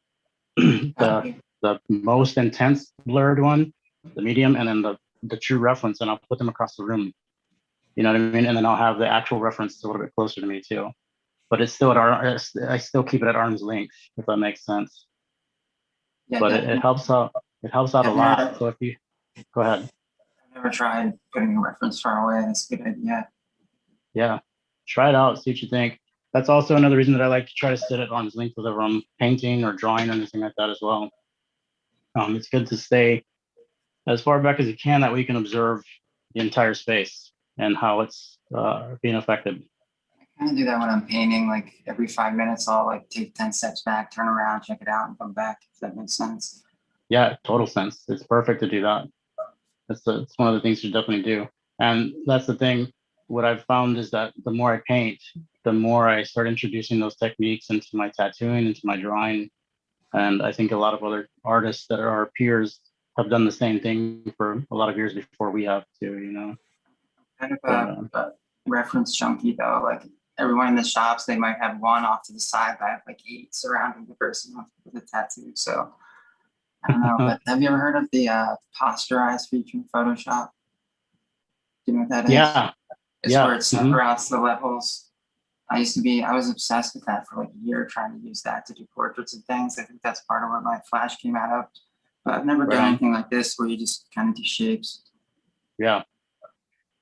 Speaker 2: the most intense blurred one, the medium, and then the true reference, and I'll put them across the room. You know what I mean? And then I'll have the actual reference a little bit closer to me too. But it's still I still keep it at arm's length, if that makes sense. Yeah, but it helps out. It helps out a lot. So if you go ahead.
Speaker 3: I've never tried putting a reference far away. That's a good idea.
Speaker 2: Yeah, try it out. See what you think. That's also another reason that I like to try to sit at arm's length whenever I'm painting or drawing or anything like that as well. It's good to stay as far back as you can. That way you can observe the entire space and how it's being affected.
Speaker 3: I kind of do that when I'm painting. Like every 5 minutes, I'll like take 10 steps back, turn around, check it out, and come back. If that makes sense.
Speaker 2: Yeah, total sense. It's perfect to do that. It's one of the things you definitely do. And that's the thing. What I've found is that the more I paint, the more I start introducing those techniques into my tattooing, into my drawing. And I think a lot of other artists that are our peers have done the same thing for a lot of years before we have too,
Speaker 3: Kind of a reference junkie though. Like everyone in the shops, they might have one off to the side, but I have like 8 surrounding the person with a tattoo. So I don't know, but have you ever heard of the posterize feature in Photoshop? Do you know what that is?
Speaker 2: Yeah.
Speaker 3: It's where it separates the levels. I was obsessed with that for like a year, trying to use that to do portraits and things. I think that's part of where my flash came out of. But I've never done anything like this where you just kind of do shapes.
Speaker 2: Yeah.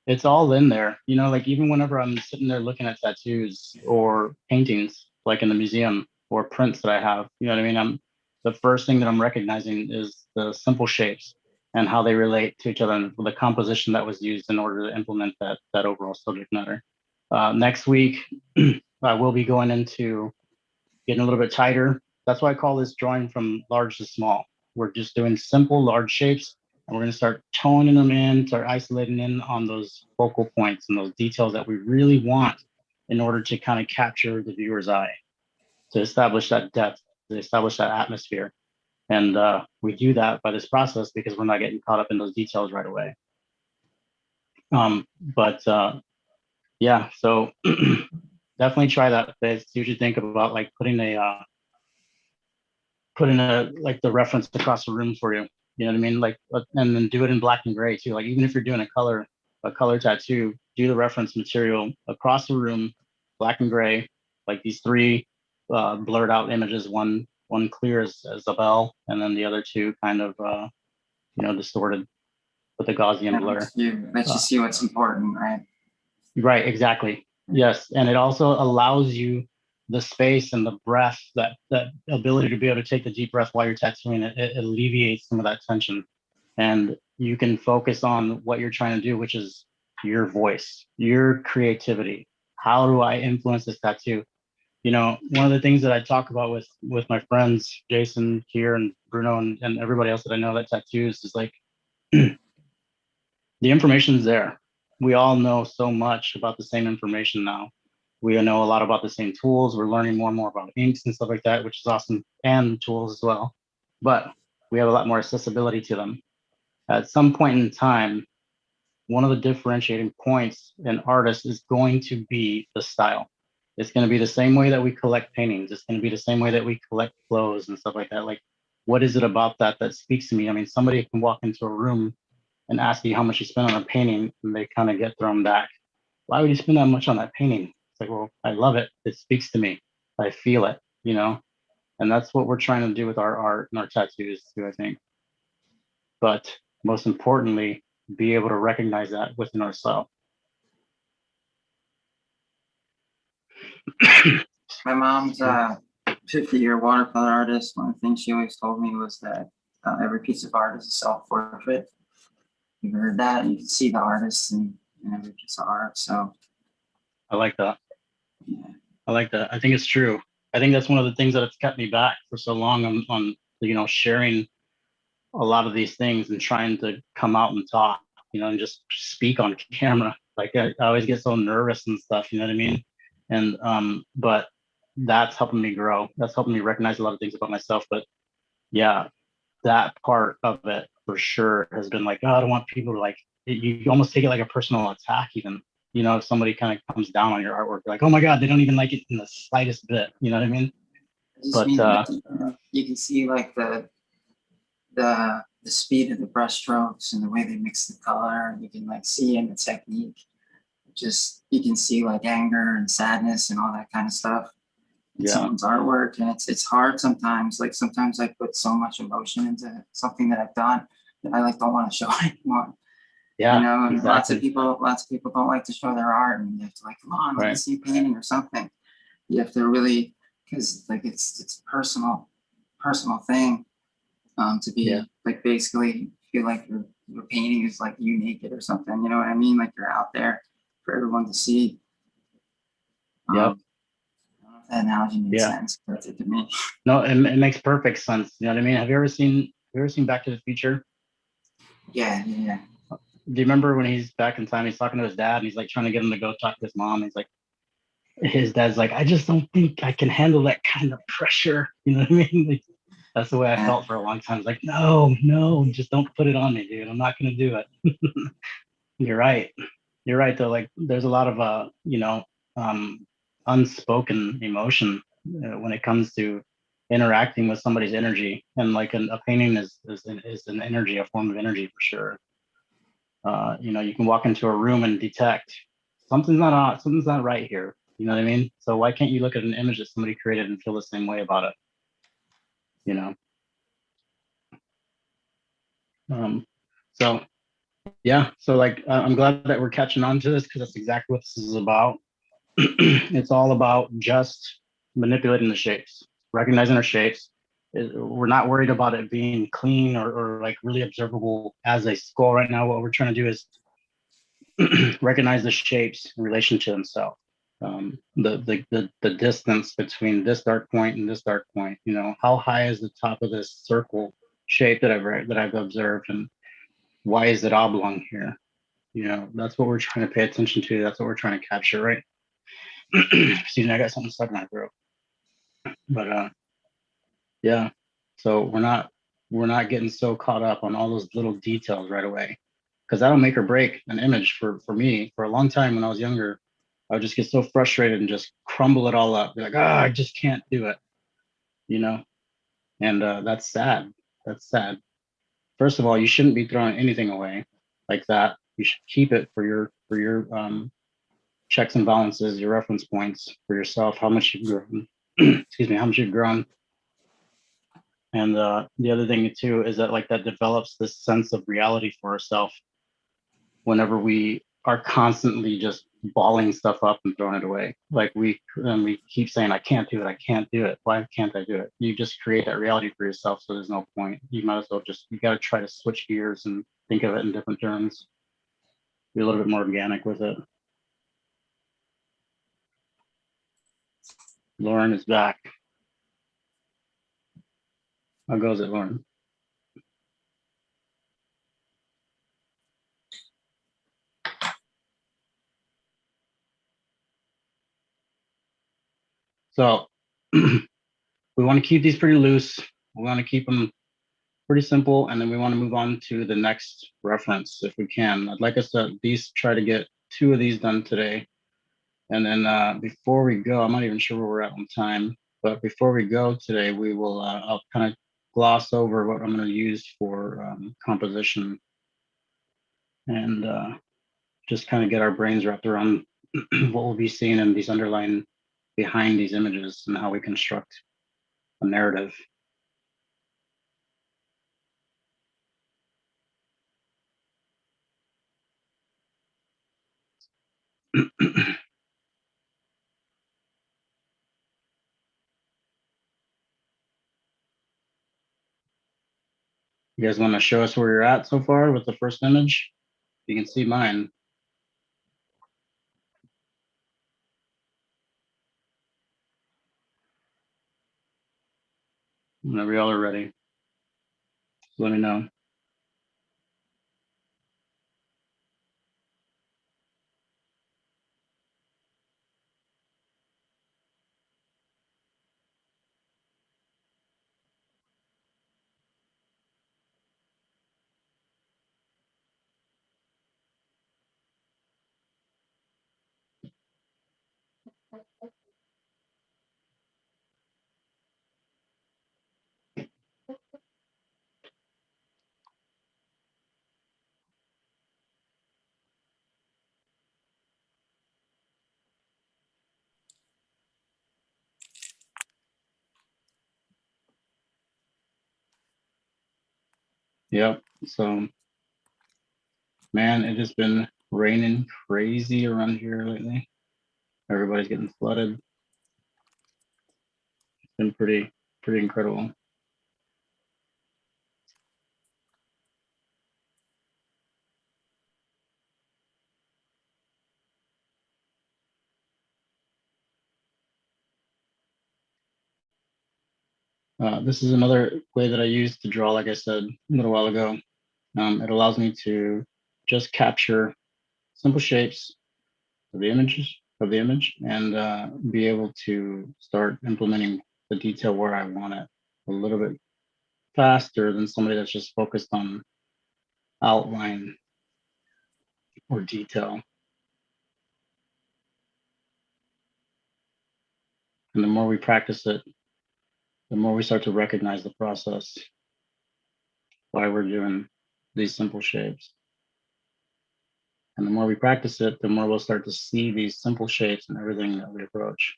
Speaker 2: It's all in there. Like even whenever I'm sitting there looking at tattoos or paintings, like in the museum or prints that I have, you know what I mean? The first thing that I'm recognizing is the simple shapes and how they relate to each other and the composition that was used in order to implement that overall subject matter. Next week, I will be going into getting a little bit tighter. That's why I call this drawing from large to small. We're just doing simple, large shapes, and we're going to start toning them in, start isolating in on those focal points and those details that we really want in order to kind of capture the viewer's eye, to establish that depth, to establish that atmosphere. And we do that by this process because we're not getting caught up in those details right away. Yeah, so definitely try that. See what you think about like putting like the reference across the room for you. You know what I mean? Like, and then do it in black and gray too. Like even if you're doing a color tattoo, do the reference material across the room, black and gray, like these 3 blurred out images, one clear as a bell, and then the other 2 kind of distorted with the Gaussian blur.
Speaker 3: Lets you see what's important, right?
Speaker 2: Right, exactly. Yes, and it also allows you the space and the breath, that ability to be able to take the deep breath while you're tattooing. It alleviates some of that tension, and you can focus on what you're trying to do, which is your voice, your creativity. How do I influence this tattoo? One of the things that I talk about with my friends, Jason here and Bruno and everybody else that I know that tattoos is like, the information's there. We all know so much about the same information now. We know a lot about the same tools. We're learning more and more about inks and stuff like that, which is awesome, and tools as well. But we have a lot more accessibility to them. At some point in time, one of the differentiating points in artists is going to be the style. It's going to be the same way that we collect paintings. It's going to be the same way that we collect clothes and stuff like that. Like, what is it about that that speaks to me? I mean, somebody can walk into a room and ask you how much you spent on a painting, and they kind of get thrown back. Why would you spend that much on that painting? It's like, well, I love it. It speaks to me. I feel it, you know? And that's what we're trying to do with our art and our tattoos too, I think. But most importantly, be able to recognize that within ourselves.
Speaker 3: My mom's 50-year watercolor artist. One of the things she always told me was that every piece of art is a self-portrait. You've heard that. You can see the artist in every piece of art. So
Speaker 2: I like that.
Speaker 3: yeah.
Speaker 2: I like that. I think it's true. I think that's one of the things that has kept me back for so long on you know, sharing a lot of these things and trying to come out and talk, you know, and just speak on camera. Like I always get so nervous and stuff, you know what I mean? And but that's helping me grow. That's helping me recognize a lot of things about myself. But yeah, that part of it for sure has been like, oh, I don't want people to like, you almost take it like a personal attack even. You know, if somebody kind of comes down on your artwork, like, oh my God, they don't even like it in the slightest bit. You know what I mean?
Speaker 3: I just
Speaker 2: But
Speaker 3: mean that, you can see like the speed of the brush strokes and the way they mix the color. You can like see in the technique. Just you can see like anger and sadness and all that kind of stuff in
Speaker 2: yeah,
Speaker 3: someone's artwork, and it's hard sometimes. Like sometimes I put so much emotion into something that I've done that I like don't want to show anymore.
Speaker 2: yeah,
Speaker 3: You know, and
Speaker 2: exactly.
Speaker 3: lots of people don't like to show their art, and you have to like, come on, let me
Speaker 2: Right.
Speaker 3: see a painting or something. You have to really, because like it's personal thing. To be
Speaker 2: Yeah.
Speaker 3: like basically feel like your painting is like you naked or something. You know what I mean? Like you're out there for everyone to see.
Speaker 2: Yep.
Speaker 3: I don't know if that analogy makes
Speaker 2: Yeah.
Speaker 3: sense, but it did to me.
Speaker 2: No, it makes perfect sense. You know what I mean? Have you ever seen Back to the Future?
Speaker 3: Yeah.
Speaker 2: Do you remember when he's back in time, he's talking to his dad and he's like trying to get him to go talk to his mom. He's like, his dad's like, I just don't think I can handle that kind of pressure. You know what I mean? Like, that's the way I felt for a long time. It's like, no, just don't put it on me, dude. I'm not gonna do it. You're right. You're right though. Like there's a lot of you know, unspoken emotion when it comes to interacting with somebody's energy, and like a painting is an energy, a form of energy for sure. You know, you can walk into a room and detect something's not right here. You know what I mean? So why can't you look at an image that somebody created and feel the same way about it? You know. So yeah, so like I'm glad that we're catching on to this because that's exactly what this is about. It's all about just manipulating the shapes, recognizing our shapes. We're not worried about it being clean or like really observable as a school right now. What we're trying to do is recognize the shapes in relation to themselves. The distance between this dark point and this dark point. You know, how high is the top of this circle shape that I've observed, and why is it oblong here? You know, that's what we're trying to pay attention to. That's what we're trying to capture, right? Excuse me, I got something stuck in my throat. But yeah. So we're not getting so caught up on all those little details right away. Because that'll make or break an image for me. For a long time when I was younger, I would just get so frustrated and just crumble it all up. Be like, I just can't do it, you know? And that's sad. That's sad. First of all, you shouldn't be throwing anything away like that. You should keep it for your checks and balances, your reference points for yourself, how much you've grown. Excuse me, how much you've grown. And the other thing too is that like that develops this sense of reality for ourselves whenever we are constantly just balling stuff up and throwing it away. Like we keep saying, I can't do it. I can't do it. Why can't I do it? You just create that reality for yourself. So there's no point. You might as well you got to try to switch gears and think of it in different terms. Be a little bit more organic with it. Lauren is back. How goes it, Lauren? So we want to keep these pretty loose. We want to keep them pretty simple, and then we want to move on to the next reference if we can. I'd like us to at least try to get 2 of these done today. And then before we go, I'm not even sure where we're at on time, but before we go today, we will, I'll kind of gloss over what I'm going to use for composition and just kind of get our brains wrapped around what we'll be seeing in these underlying behind these images and how we construct a narrative. You guys want to show us where you're at so far with the first image? You can see mine. Whenever y'all are ready, let me know. Yep. So, man, it has been raining crazy around here lately. Everybody's getting flooded. It's been pretty incredible. This is another way that I use to draw, like I said a little while ago. It allows me to just capture simple shapes of the image and be able to start implementing the detail where I want it a little bit faster than somebody that's just focused on outline or detail. And the more we practice it, the more we start to recognize the process, why we're doing these simple shapes. And the more we practice it, the more we'll start to see these simple shapes in everything that we approach.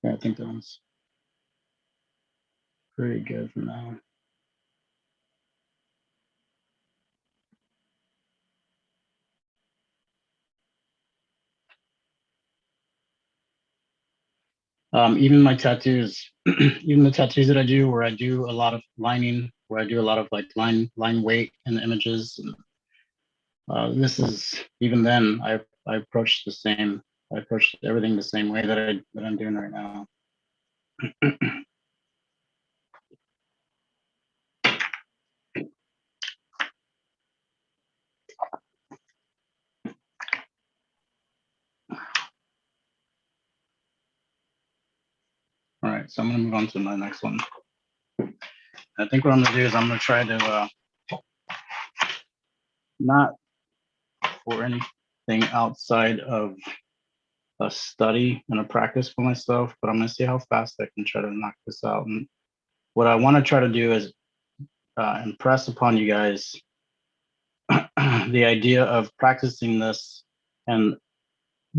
Speaker 2: Yeah, I think that one's pretty good for now. Even my tattoos, even the tattoos that I do, where I do a lot of lining, where I do a lot of like line weight in the images. And, this is even then I approach the same. I approach everything the same way that I'm doing right now. All right, so I'm gonna move on to my next one. I think what I'm gonna do is I'm gonna try to not for anything outside of a study and a practice for myself, but I'm gonna see how fast I can try to knock this out. And what I want to try to do is impress upon you guys the idea of practicing this and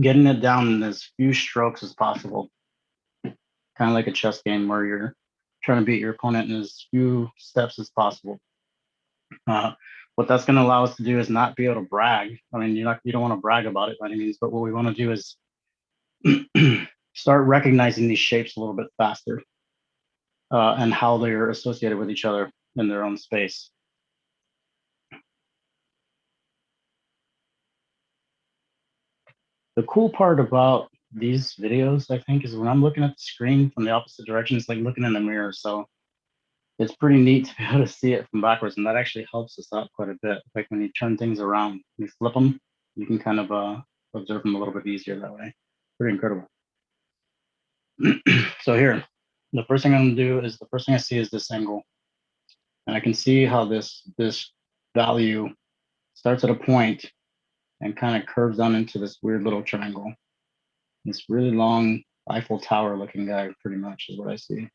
Speaker 2: getting it down in as few strokes as possible. Kind of like a chess game where you're trying to beat your opponent in as few steps as possible. What that's going to allow us to do is not be able to brag. I mean, you don't want to brag about it by any means, but what we want to do is start recognizing these shapes a little bit faster. and how they're associated with each other in their own space. The cool part about these videos, I think, is when I'm looking at the screen from the opposite direction, it's like looking in a mirror. So it's pretty neat to be able to see it from backwards, and that actually helps us out quite a bit. Like when you turn things around, you flip them, you can kind of observe them a little bit easier that way. Pretty incredible. So here, the first thing I'm gonna do is, the first thing I see is this angle. And I can see how this value starts at a point and kind of curves down into this weird little triangle. This really long Eiffel Tower looking guy, pretty much, is what I see.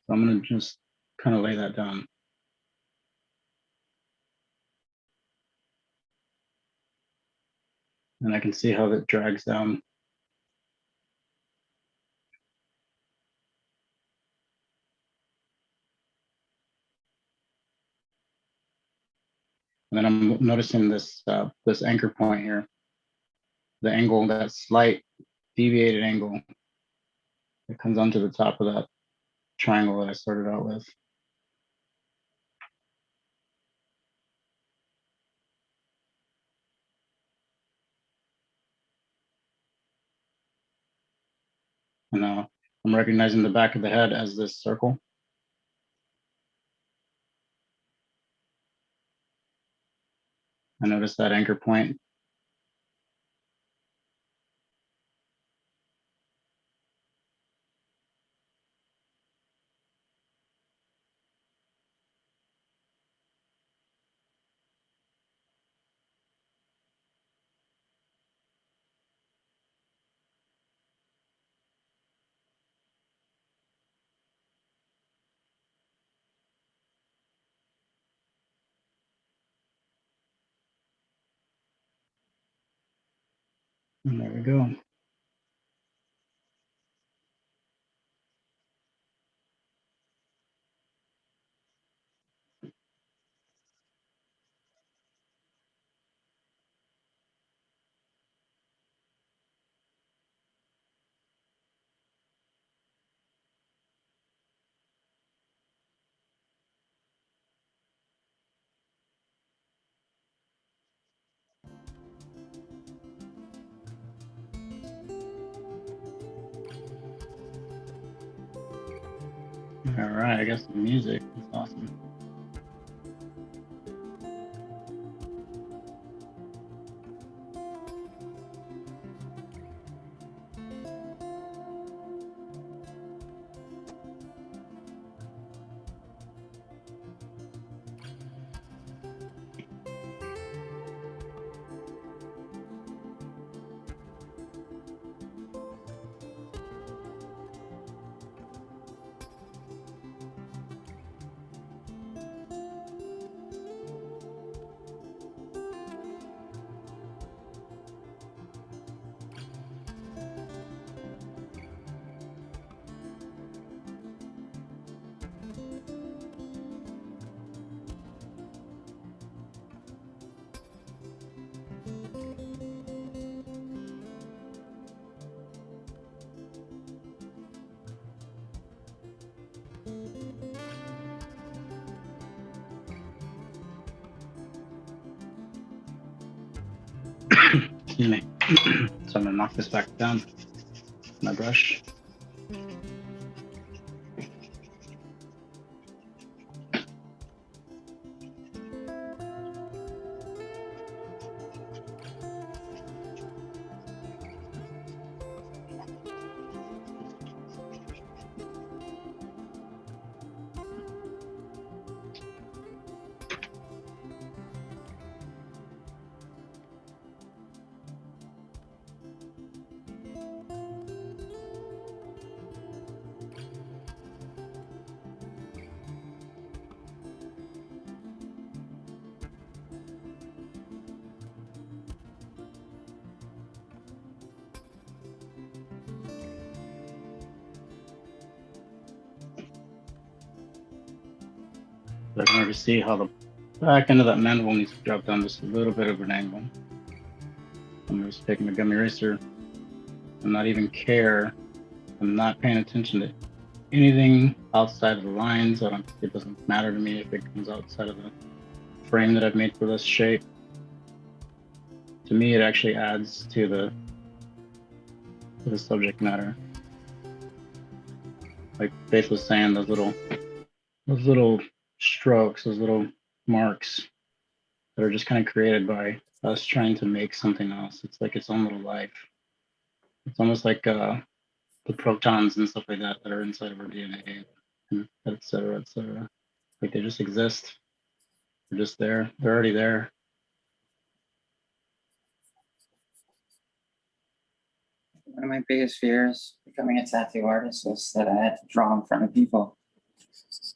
Speaker 2: So I'm gonna just kind of lay that down. And I can see how it drags down. And then I'm noticing this this anchor point here, the angle, that slight deviated angle that comes onto the top of that triangle that I started out with. And now I'm recognizing the back of the head as this circle. I notice that anchor point. And there we go. All right, I guess the music is awesome. Excuse me. So I'm gonna knock this back down. My brush. So I can already see how the back end of that mandible needs to drop down just a little bit of an angle. I'm just taking a gummy eraser and not even care. I'm not paying attention to anything outside of the lines. It doesn't matter to me if it comes outside of the frame that I've made for this shape. To me, it actually adds to the subject matter. Like Faith was saying, those little strokes, those little marks that are just kind of created by us trying to make something else. It's like its own little life. It's almost like the protons and stuff like that are inside of our DNA, and et cetera, et cetera. Like they just exist. They're just there. They're already there.
Speaker 3: One of my biggest fears becoming a tattoo artist was that I had to draw in front of people.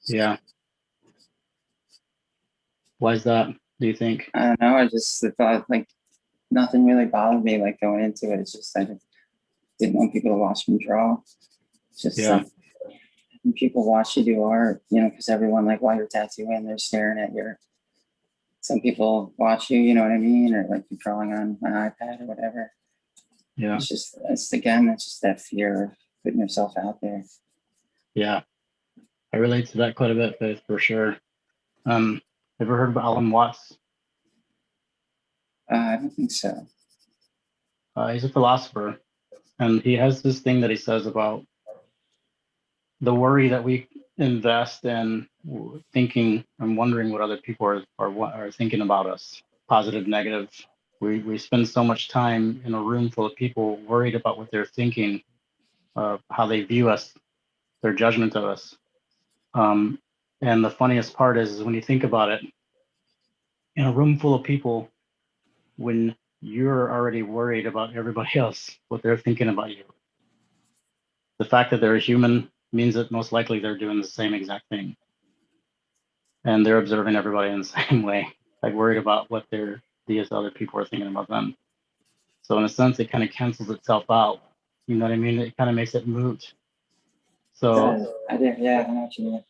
Speaker 2: Yeah. Why is that, do you think?
Speaker 3: I don't know. I just thought like nothing really bothered me like going into it. It's just I just didn't want people to watch me draw. It's just
Speaker 2: Yeah.
Speaker 3: like when people watch you do art, you know, because everyone like while you're tattooing, they're staring at your. Some people watch you, you know what I mean, or like you're drawing on an iPad or whatever.
Speaker 2: Yeah.
Speaker 3: It's just it's just that fear of putting yourself out there.
Speaker 2: Yeah. I relate to that quite a bit, Faith, for sure. Ever heard of Alan Watts?
Speaker 3: I don't think so.
Speaker 2: He's a philosopher, and he has this thing that he says about the worry that we invest in thinking and wondering what other people are thinking about us, positive, negative. We spend so much time in a room full of people worried about what they're thinking, how they view us, their judgment of us. And the funniest part is when you think about it, in a room full of people, when you're already worried about everybody else, what they're thinking about you, the fact that they're a human means that most likely they're doing the same exact thing. And they're observing everybody in the same way, like worried about what these other people are thinking about them. So in a sense, it kind of cancels itself out. You know what I mean? It kind of makes it moot. So,
Speaker 3: I did, yeah, I know what you mean.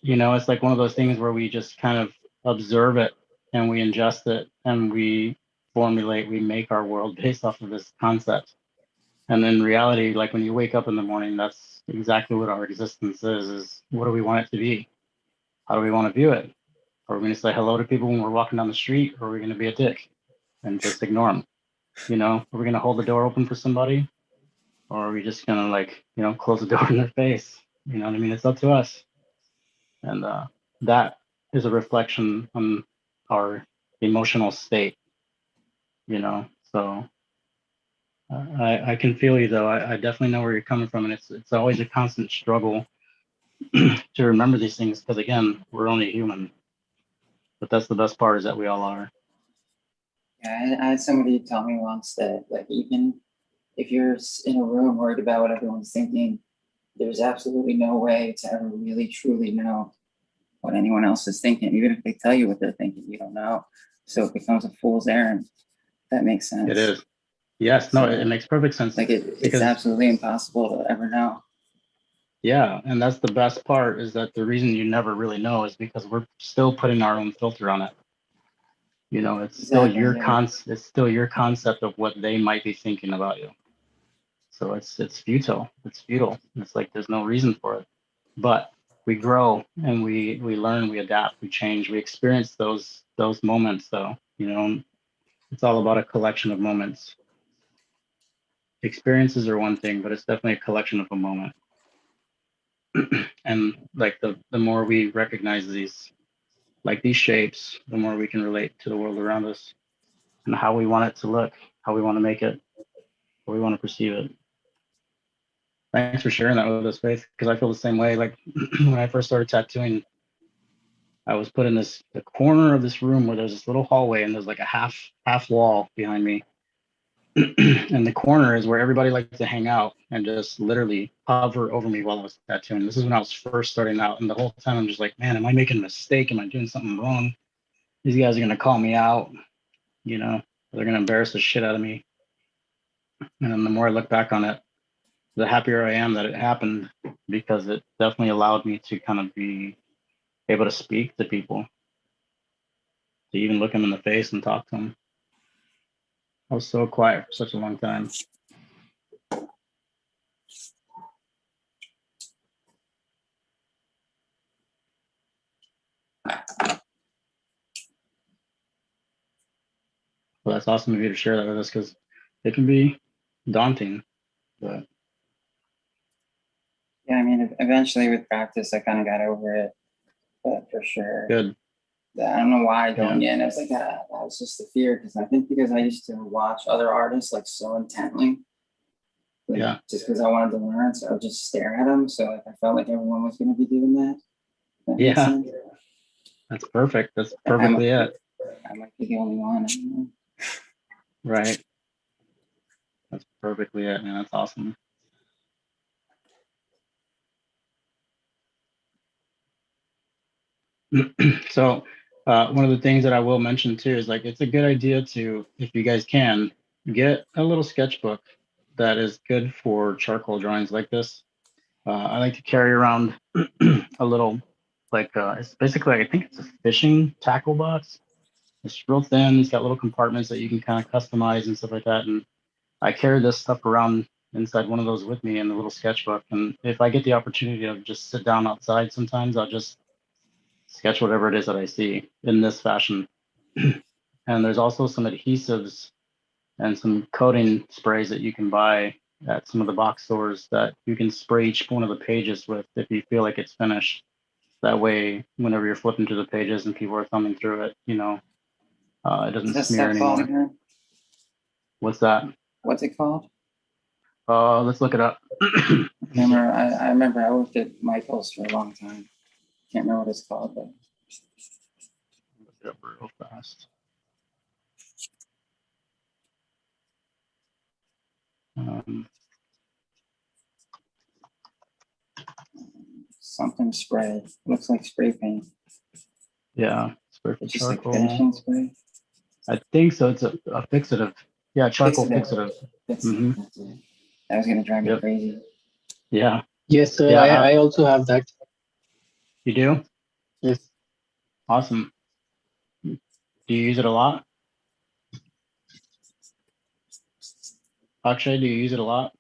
Speaker 2: you know, it's like one of those things where we just kind of observe it and we ingest it and we make our world based off of this concept. And in reality, like when you wake up in the morning, that's exactly what our existence is what do we want it to be? How do we want to view it? Are we going to say hello to people when we're walking down the street, or are we going to be a dick and just ignore them? You know, are we going to hold the door open for somebody, or are we just going to like, you know, close the door in their face? You know what I mean? It's up to us. And that is a reflection on our emotional state, you know? So I can feel you though. I definitely know where you're coming from. And it's always a constant struggle to remember these things because again, we're only human. But that's the best part is that we all are.
Speaker 3: Yeah, I had somebody tell me once that like even if you're in a room worried about what everyone's thinking, there's absolutely no way to ever really truly know what anyone else is thinking. Even if they tell you what they're thinking, you don't know. So it becomes a fool's errand. That makes sense.
Speaker 2: It is. Yes, no, it makes perfect sense.
Speaker 3: Like it's
Speaker 2: because,
Speaker 3: absolutely impossible to ever know.
Speaker 2: Yeah, and that's the best part is that the reason you never really know is because we're still putting our own filter on it. You know, it's still your it's still your concept of what they might be thinking about you. So it's futile. It's futile. It's like there's no reason for it. But we grow and we learn, we adapt, we change, we experience those moments though. You know, it's all about a collection of moments. Experiences are one thing, but it's definitely a collection of a moment. And like the more we recognize these shapes, the more we can relate to the world around us and how we want it to look, how we want to make it, how we want to perceive it. Thanks for sharing that with us, Faith, because I feel the same way. Like when I first started tattooing, I was put in the corner of this room where there's this little hallway and there's like a half wall behind me. And the corner is where everybody liked to hang out and just literally hover over me while I was tattooing. This is when I was first starting out. And the whole time I'm just like, man, am I making a mistake? Am I doing something wrong? These guys are going to call me out, you know, they're going to embarrass the shit out of me. And then the more I look back on it, the happier I am that it happened because it definitely allowed me to kind of be able to speak to people, to even look them in the face and talk to them. I was so quiet for such a long time. Well, that's awesome of you to share that with us because it can be daunting. But
Speaker 3: Yeah, I mean, eventually with practice, I kind of got over it, but for sure.
Speaker 2: good.
Speaker 3: I don't know why going in, I was like, that was just the fear. Because I think because I used to watch other artists like so intently. Like,
Speaker 2: Yeah.
Speaker 3: just because I wanted to learn, so I would just stare at them. So like, I felt like everyone was going to be doing that. That makes
Speaker 2: Yeah.
Speaker 3: sense.
Speaker 2: That's perfect. That's perfectly it.
Speaker 3: I might be the only one. I don't know.
Speaker 2: Right. That's perfectly it, man. That's awesome. So one of the things that I will mention too is like it's a good idea to, if you guys can, get a little sketchbook that is good for charcoal drawings like this. I like to carry around a little, like it's basically, I think it's a fishing tackle box. It's real thin. It's got little compartments that you can kind of customize and stuff like that. And I carry this stuff around inside one of those with me in the little sketchbook. And if I get the opportunity to just sit down outside, sometimes I'll just sketch whatever it is that I see in this fashion. And there's also some adhesives and some coating sprays that you can buy at some of the box stores that you can spray each one of the pages with if you feel like it's finished. That way, whenever you're flipping through the pages and people are thumbing through it, you know, it doesn't
Speaker 3: What's
Speaker 2: smear
Speaker 3: that called
Speaker 2: anymore.
Speaker 3: again?
Speaker 2: What's that?
Speaker 3: What's it called?
Speaker 2: Let's look it up.
Speaker 3: I remember I worked at Michael's for a long time. Can't remember what it's called, but
Speaker 2: Look it up real fast.
Speaker 3: something spray. Looks like spray paint.
Speaker 2: Yeah, spray for
Speaker 3: It's just like
Speaker 2: charcoal.
Speaker 3: finishing spray.
Speaker 2: I think so. It's a fixative. Yeah, charcoal fixative. Mhm.
Speaker 3: That's it. That was gonna drive me
Speaker 2: Yep.
Speaker 3: crazy.
Speaker 2: Yeah,
Speaker 4: Yes, sir.
Speaker 2: Yeah,
Speaker 4: I also have that.
Speaker 2: you do?
Speaker 4: Yes.
Speaker 2: Awesome. Do you use it a lot? Akshay, do you use it a lot?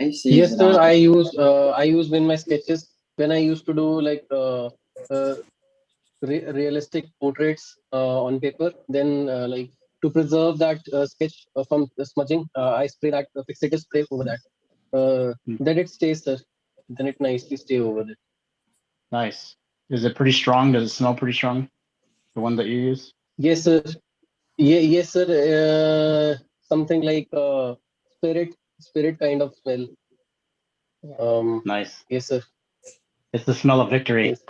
Speaker 3: I used to use
Speaker 4: Yes,
Speaker 3: it
Speaker 4: sir.
Speaker 3: on.
Speaker 4: I use in my sketches when I used to do like realistic portraits on paper. Then like to preserve that sketch from smudging, I spray that fixative spray over that. Then it stays, sir. Then it nicely stay over there.
Speaker 2: Nice. Is it pretty strong? Does it smell pretty strong? The one that you use?
Speaker 4: Yes, sir. Yeah, yes, sir. Something like spirit kind of smell.
Speaker 2: Nice.
Speaker 4: Yes, sir.
Speaker 2: It's the smell of victory.
Speaker 4: Yes.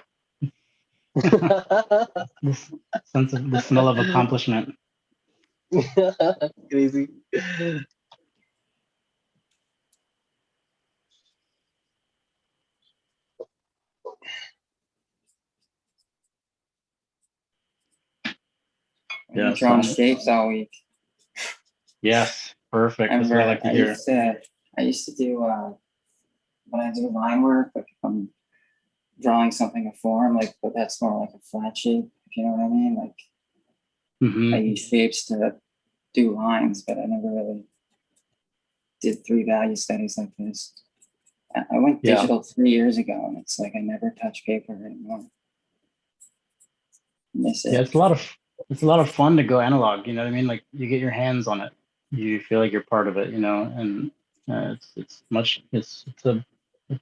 Speaker 2: This sense of the smell of accomplishment.
Speaker 4: Crazy.
Speaker 2: Yeah,
Speaker 3: Drawing
Speaker 2: so-
Speaker 3: shapes all week.
Speaker 2: Yes, perfect. That's what I like to hear.
Speaker 3: I used to do when I do line work, like if I'm drawing something a form, like but that's more like a flat shape, if you know what I mean. Like
Speaker 2: Mhm.
Speaker 3: I use shapes to do lines, but I never really did 3-value studies like this. I went
Speaker 2: Yeah.
Speaker 3: digital 3 years ago, and it's like I never touch paper anymore. Miss it.
Speaker 2: Yeah, it's a lot of fun to go analog. You know what I mean? Like you get your hands on it, you feel like you're part of it. You know, and it's a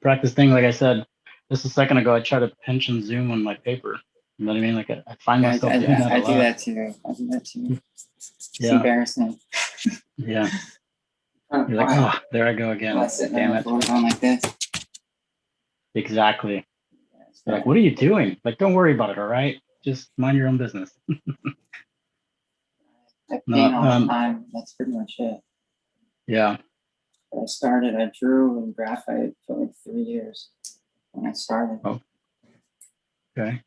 Speaker 2: practice thing. Like I said, just a second ago, I tried to pinch and zoom on my paper. You know what I mean? Like I find
Speaker 3: Yeah,
Speaker 2: myself doing that a
Speaker 3: I
Speaker 2: lot.
Speaker 3: do that too. I do that too. It's
Speaker 2: Yeah.
Speaker 3: embarrassing.
Speaker 2: Yeah. You're like, oh, there I go again. Damn it.
Speaker 3: Going like this.
Speaker 2: Exactly.
Speaker 3: Yeah, it's
Speaker 2: You're like,
Speaker 3: bad.
Speaker 2: what are you doing? Like, don't worry about it. All right. Just mind your own business.
Speaker 3: I
Speaker 2: No,
Speaker 3: paint all the time. That's pretty much it.
Speaker 2: Yeah.
Speaker 3: I drew in graphite for like 3 years when I started.
Speaker 2: Oh. Okay.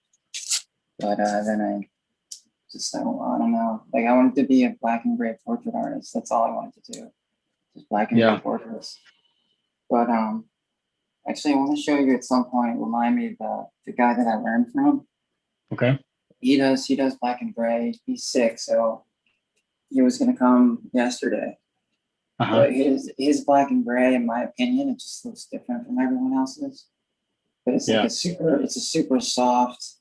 Speaker 3: But then I just, I don't know. Like I wanted to be a black and gray portrait artist. That's all I wanted to do. Just black and
Speaker 2: Yeah.
Speaker 3: gray portraits. But actually I want to show you at some point, remind me of the guy that I learned from.
Speaker 2: Okay.
Speaker 3: He does black and gray. He's sick, so he was gonna come yesterday.
Speaker 2: Uh-huh.
Speaker 3: But his black and gray, in my opinion, it just looks different from everyone else's. But it's like
Speaker 2: Yeah.
Speaker 3: it's a super soft,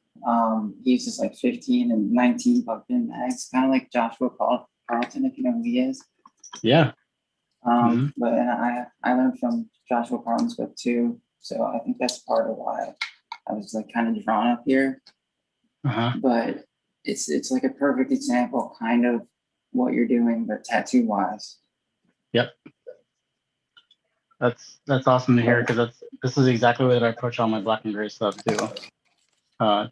Speaker 3: He uses like 15 and 19 buck-in mags, kind of like Joshua Carlton, if you know who he is.
Speaker 2: Yeah.
Speaker 3: But and I learned from Joshua Carlton's book too, so I think that's part of why I was like kind of drawn up here. But it's like a perfect example, kind of what you're doing, but tattoo wise.
Speaker 2: Yep. That's awesome to hear, because this is exactly what I approach all my black and gray stuff too.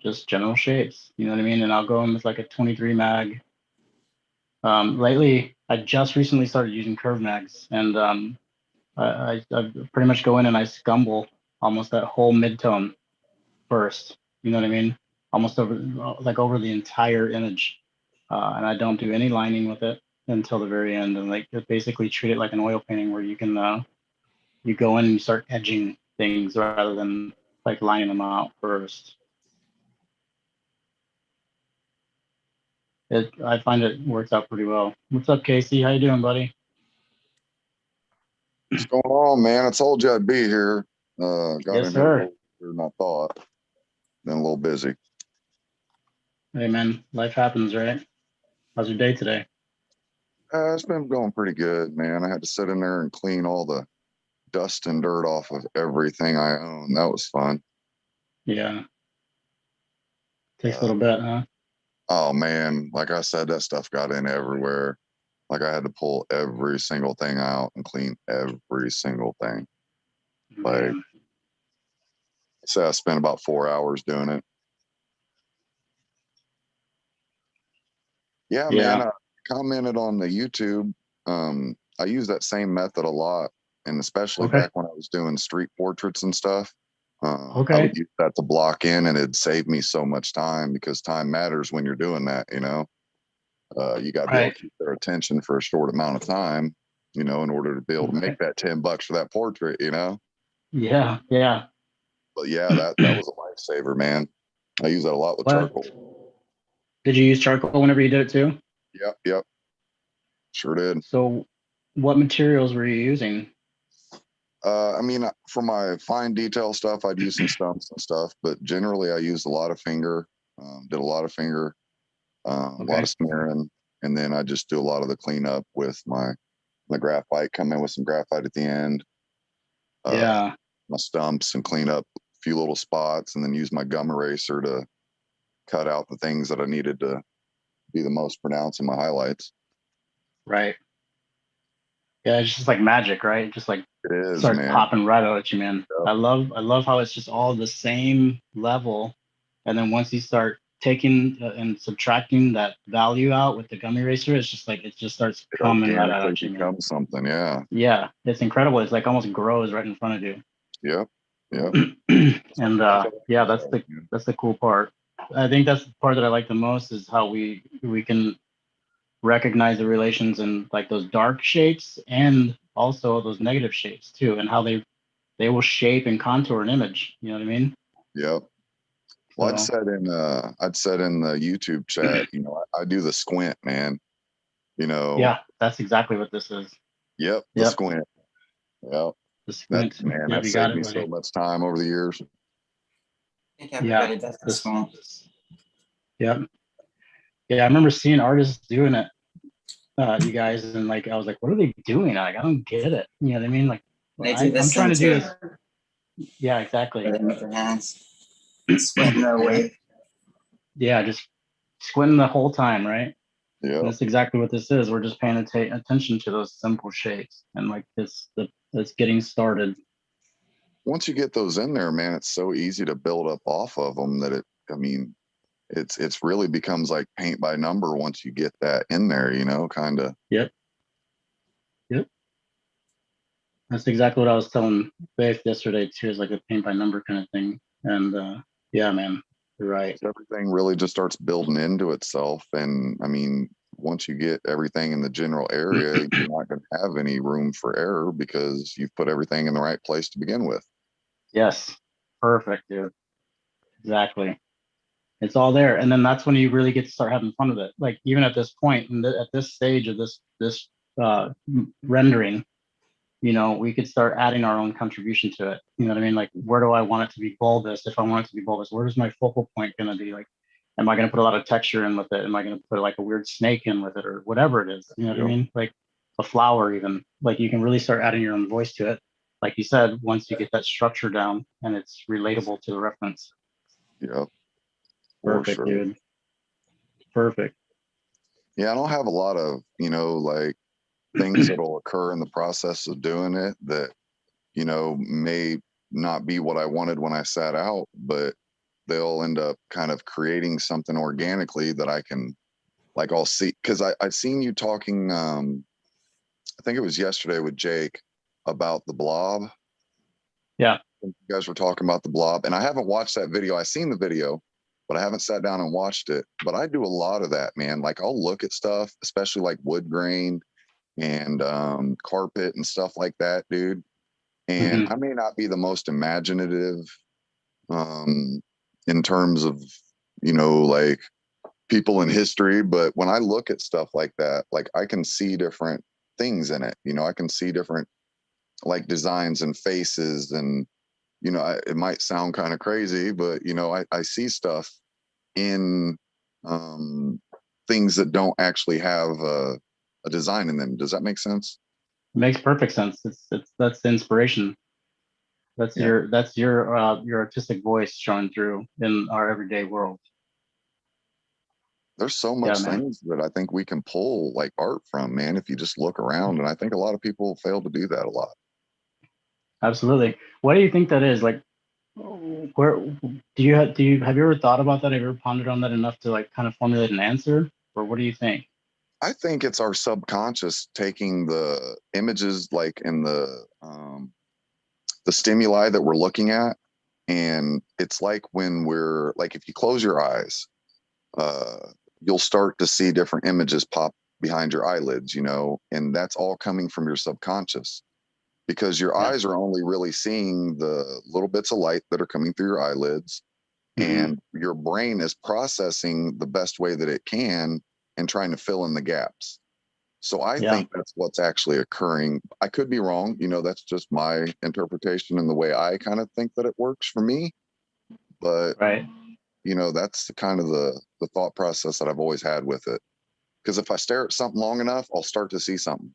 Speaker 2: Just general shapes, you know what I mean? And I'll go in with like a 23 mag. Lately, I just recently started using curve mags, and I pretty much go in and I scumble almost that whole midtone first. You know what I mean? Almost over the entire image, and I don't do any lining with it until the very end, and like basically treat it like an oil painting, where you can you go in and you start edging things rather than like lining them out first. I find it works out pretty well. What's up, Casey? How you doing, buddy?
Speaker 5: What's going on, man? I told you I'd be here. Got
Speaker 2: Yes,
Speaker 5: in
Speaker 2: sir.
Speaker 5: here a little later than I thought. Been a little busy.
Speaker 2: Hey, man, life happens, right? How's your day today?
Speaker 5: It's been going pretty good, man. I had to sit in there and clean all the dust and dirt off of everything I own. That was fun.
Speaker 2: Yeah. Takes a little bit, huh?
Speaker 5: Oh, man. Like I said, that stuff got in everywhere. Like I had to pull every single thing out and clean every single thing. Like, so I spent about 4 hours doing it. Yeah, man. I commented on the YouTube. I use that same method a lot, and especially back when I was doing street portraits and stuff. I would use that to block in, and it'd save me so much time, because time matters when you're doing that. You know, you got to be able to keep their attention for a short amount of time. You know, in order to be able to make that $10 for that portrait. You know.
Speaker 2: Yeah, yeah.
Speaker 5: But yeah, that was a lifesaver, man. I use that a lot with charcoal.
Speaker 2: Did you use charcoal whenever you did it too?
Speaker 5: Yep. Sure did.
Speaker 2: So what materials were you using?
Speaker 5: I mean, for my fine detail stuff, I'd use some stumps and stuff, but generally I used a lot of finger, did a lot of finger, a lot of smearing, and then I just do a lot of the cleanup with my graphite, come in with some graphite at the end. My stumps, and clean up a few little spots, and then use my gum eraser to cut out the things that I needed to be the most pronounced in my highlights.
Speaker 2: Right. Yeah, it's just like magic, right? Just like
Speaker 5: it is,
Speaker 2: starts
Speaker 5: man.
Speaker 2: Popping right out at you, man. Yep. I love how it's just all the same level, and then once you start taking and subtracting that value out with the gum eraser, it's just like it just starts coming right out at you.
Speaker 5: Becomes something,
Speaker 2: yeah. It's incredible. It's like almost grows right in front of you.
Speaker 5: Yep.
Speaker 2: And yeah, that's the cool part. I think that's the part that I like the most, is how we can recognize the relations in like those dark shapes and also those negative shapes too, and how they will shape and contour an image. You know what I mean?
Speaker 5: Yep. Well, I'd said in the YouTube chat, you know, I do the squint, man. You know.
Speaker 2: Yeah, that's exactly what this is.
Speaker 5: Yep. The squint. Yep.
Speaker 2: The squint.
Speaker 5: Man, that saved me so much time over the years.
Speaker 3: I think everybody does the squint.
Speaker 2: Yep. Yeah, I remember seeing artists doing it, you guys, and like I was like, what are they doing? Like, I don't get it. You know what I mean? Like, I'm trying to do this. Yeah, exactly.
Speaker 3: With their hands, squinting away.
Speaker 2: Yeah, just squinting the whole time, right?
Speaker 5: Yeah.
Speaker 2: That's exactly what this is. We're just paying attention to those simple shapes, and like it's getting started.
Speaker 5: Once you get those in there, man, it's so easy to build up off of them that it's really becomes like paint by number once you get that in there, you know, kind of.
Speaker 2: Yep. That's exactly what I was telling Faith yesterday too, is like a paint by number kind of thing. And yeah, man, you're right.
Speaker 5: So everything really just starts building into itself. And I mean, once you get everything in the general area, you're not going to have any room for error, because you've put everything in the right place to begin with.
Speaker 2: Yes. Perfect, dude. Exactly. It's all there. And then that's when you really get to start having fun with it. Like even at this point, at this stage of this rendering, we could start adding our own contribution to it. You know what I mean? Like, where do I want it to be bulbous? If I want it to be bulbous, where's my focal point going to be? Like, am I going to put a lot of texture in with it? Am I going to put like a weird snake in with it, or whatever it is? You know what I mean? Like a flower, even. Like, you can really start adding your own voice to it. Like you said, once you get that structure down and it's relatable to the reference.
Speaker 5: Yep. For
Speaker 2: Perfect,
Speaker 5: sure.
Speaker 2: dude. Perfect.
Speaker 5: Yeah, I don't have a lot of, like things that'll occur in the process of doing it that, may not be what I wanted when I sat out, but they'll end up kind of creating something organically that I can, like, I'll see, because I've seen you talking, I think it was yesterday with Jake about the blob.
Speaker 2: Yeah.
Speaker 5: You guys were talking about the blob, and I haven't watched that video. I've seen the video, but I haven't sat down and watched it. But I do a lot of that, man. Like, I'll look at stuff, especially like wood grain and carpet and stuff like that, dude. And I may not be the most imaginative in terms of, like people in history, but when I look at stuff like that, like, I can see different things in it. I can see different like designs and faces, and it might sound kind of crazy, but I see stuff in things that don't actually have a design in them. Does that make sense?
Speaker 2: It makes perfect sense. That's the inspiration. That's
Speaker 5: Yeah.
Speaker 2: your artistic voice showing through in our everyday world.
Speaker 5: There's so
Speaker 2: Yeah,
Speaker 5: much
Speaker 2: man.
Speaker 5: things that I think we can pull like art from, man, if you just look around. And I think a lot of people fail to do that a lot.
Speaker 2: Absolutely. What do you think that is? Like, where have you ever thought about that? Have you ever pondered on that enough to like kind of formulate an answer? Or what do you think?
Speaker 5: I think it's our subconscious taking the images like in the stimuli that we're looking at. And it's like when we're like, if you close your eyes, uh, you'll start to see different images pop behind your eyelids, and that's all coming from your subconscious, because your
Speaker 2: Yeah.
Speaker 5: eyes are only really seeing the little bits of light that are coming through your eyelids, and your brain is processing the best way that it can and trying to fill in the gaps. So I
Speaker 2: Yeah.
Speaker 5: think that's what's actually occurring. I could be wrong. That's just my interpretation and the way I kind of think that it works for me. But,
Speaker 2: Right.
Speaker 5: that's the kind of the thought process that I've always had with it. Because if I stare at something long enough, I'll start to see something.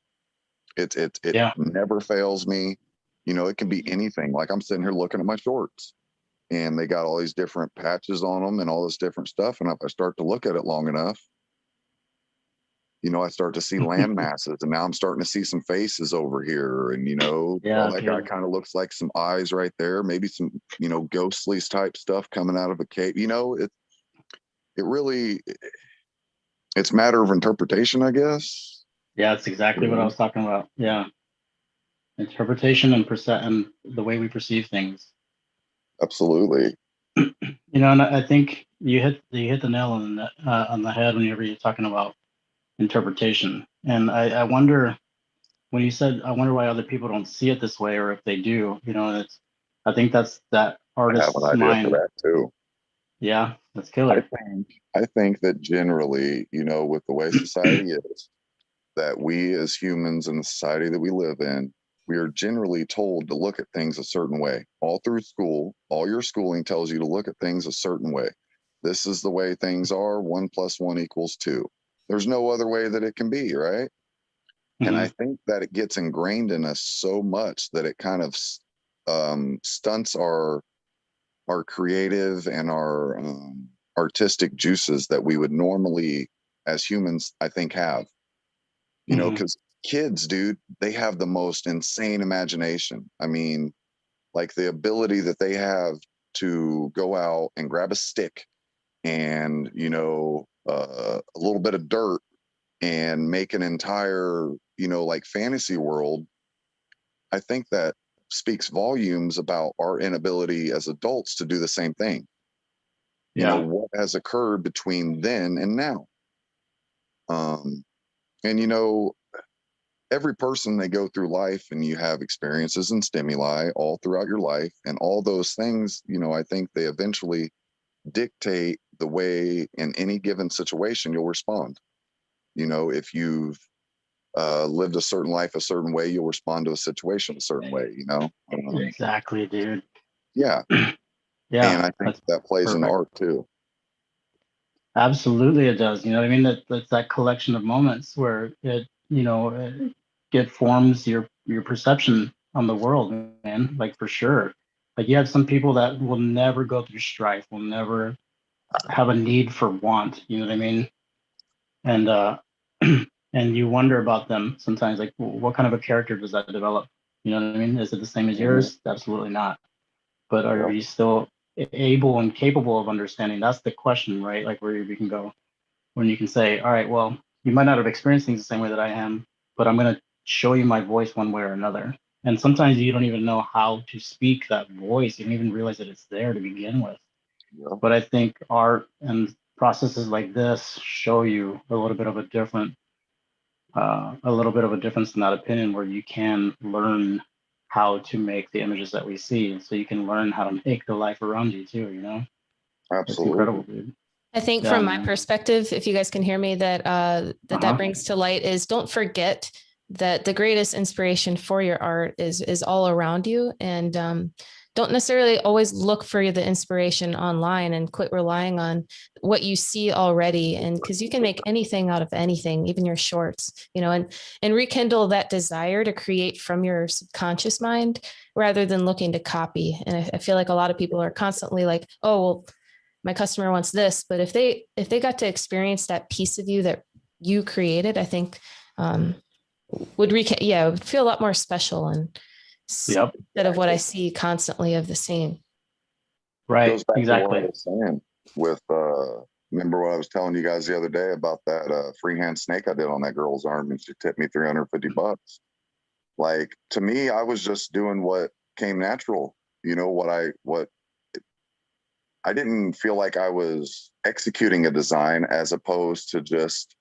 Speaker 5: It
Speaker 2: Yeah.
Speaker 5: never fails me. It can be anything. Like, I'm sitting here looking at my shorts, and they got all these different patches on them and all this different stuff. And if I start to look at it long enough, I start to see land masses, and now I'm starting to see some faces over here. And,
Speaker 2: Yeah,
Speaker 5: that guy
Speaker 2: dude.
Speaker 5: kind of looks like some eyes right there, maybe some, ghostly type stuff coming out of a cave. It really, it's matter of interpretation, I guess.
Speaker 2: Yeah, that's exactly what I was talking about. Yeah. Interpretation and the way we perceive things.
Speaker 5: Absolutely.
Speaker 2: And I think you hit the nail on the head whenever you're talking about interpretation. And I wonder, when you said, I wonder why other people don't see it this way, or if they do, I think that's that
Speaker 5: I have an
Speaker 2: artist's
Speaker 5: idea for
Speaker 2: mind.
Speaker 5: that too.
Speaker 2: Yeah, that's killer.
Speaker 5: I think that generally, with the way society is, that we as humans in the society that we live in, we are generally told to look at things a certain way. All through school, all your schooling tells you to look at things a certain way. This is the way things are. 1 + 1 = 2. There's no other way that it can be, right? And I think that it gets ingrained in us so much that it kind of stunts our creative and our artistic juices that we would normally, as humans, I think, have. Because kids, dude, they have the most insane imagination. I mean, like, the ability that they have to go out and grab a stick and, a little bit of dirt and make an entire, like, fantasy world. I think that speaks volumes about our inability as adults to do the same thing. What has occurred between then and now. And, every person, they go through life, and you have experiences and stimuli all throughout your life, and all those things, I think they eventually dictate the way in any given situation you'll respond. If you've lived a certain life a certain way, you'll respond to a situation a certain way, you know?
Speaker 2: Exactly, dude.
Speaker 5: Yeah.
Speaker 2: Yeah.
Speaker 5: And I think
Speaker 2: That's
Speaker 5: that plays in
Speaker 2: perfect.
Speaker 5: art too.
Speaker 2: Absolutely, it does. You know what I mean? That's that collection of moments where it forms your perception on the world, man. Like for sure. Like you have some people that will never go through strife, will never have a need for want. You know what I mean? And and you wonder about them sometimes. Like, what kind of a character does that develop? You know what I mean? Is it the same as yours? Absolutely not. But are
Speaker 5: Yeah.
Speaker 2: you still able and capable of understanding? That's the question, right? Like where you can go when you can say, all right, well, you might not have experienced things the same way that I am, but I'm going to show you my voice one way or another. And sometimes you don't even know how to speak that voice. You don't even realize that it's there to begin with.
Speaker 5: Yeah.
Speaker 2: But I think art and processes like this show you a little bit of a difference in that opinion, where you can learn how to make the images that we see. So you can learn how to make the life around you too, you know? It's incredible,
Speaker 5: Absolutely.
Speaker 2: dude.
Speaker 1: I think
Speaker 2: Yeah,
Speaker 1: from my
Speaker 2: man.
Speaker 1: perspective, if you guys can hear me, that that brings to light is don't forget that the greatest inspiration for your art is all around you, and don't necessarily always look for the inspiration online and quit relying on what you see already. And because you can make anything out of anything, even your shorts, and rekindle that desire to create from your subconscious mind rather than looking to copy. And I feel like a lot of people are constantly like, oh, well, my customer wants this, but if they got to experience that piece of you that you created, I think would feel a lot more special, and
Speaker 2: Yep.
Speaker 1: instead of what I see constantly of the same.
Speaker 2: Right.
Speaker 5: Goes back to
Speaker 2: Exactly.
Speaker 5: what I was saying with remember what I was telling you guys the other day about that freehand snake I did on that girl's arm, and she tipped me $350. Like, to me, I was just doing what came natural. You know, what I didn't feel like I was executing a design as opposed to just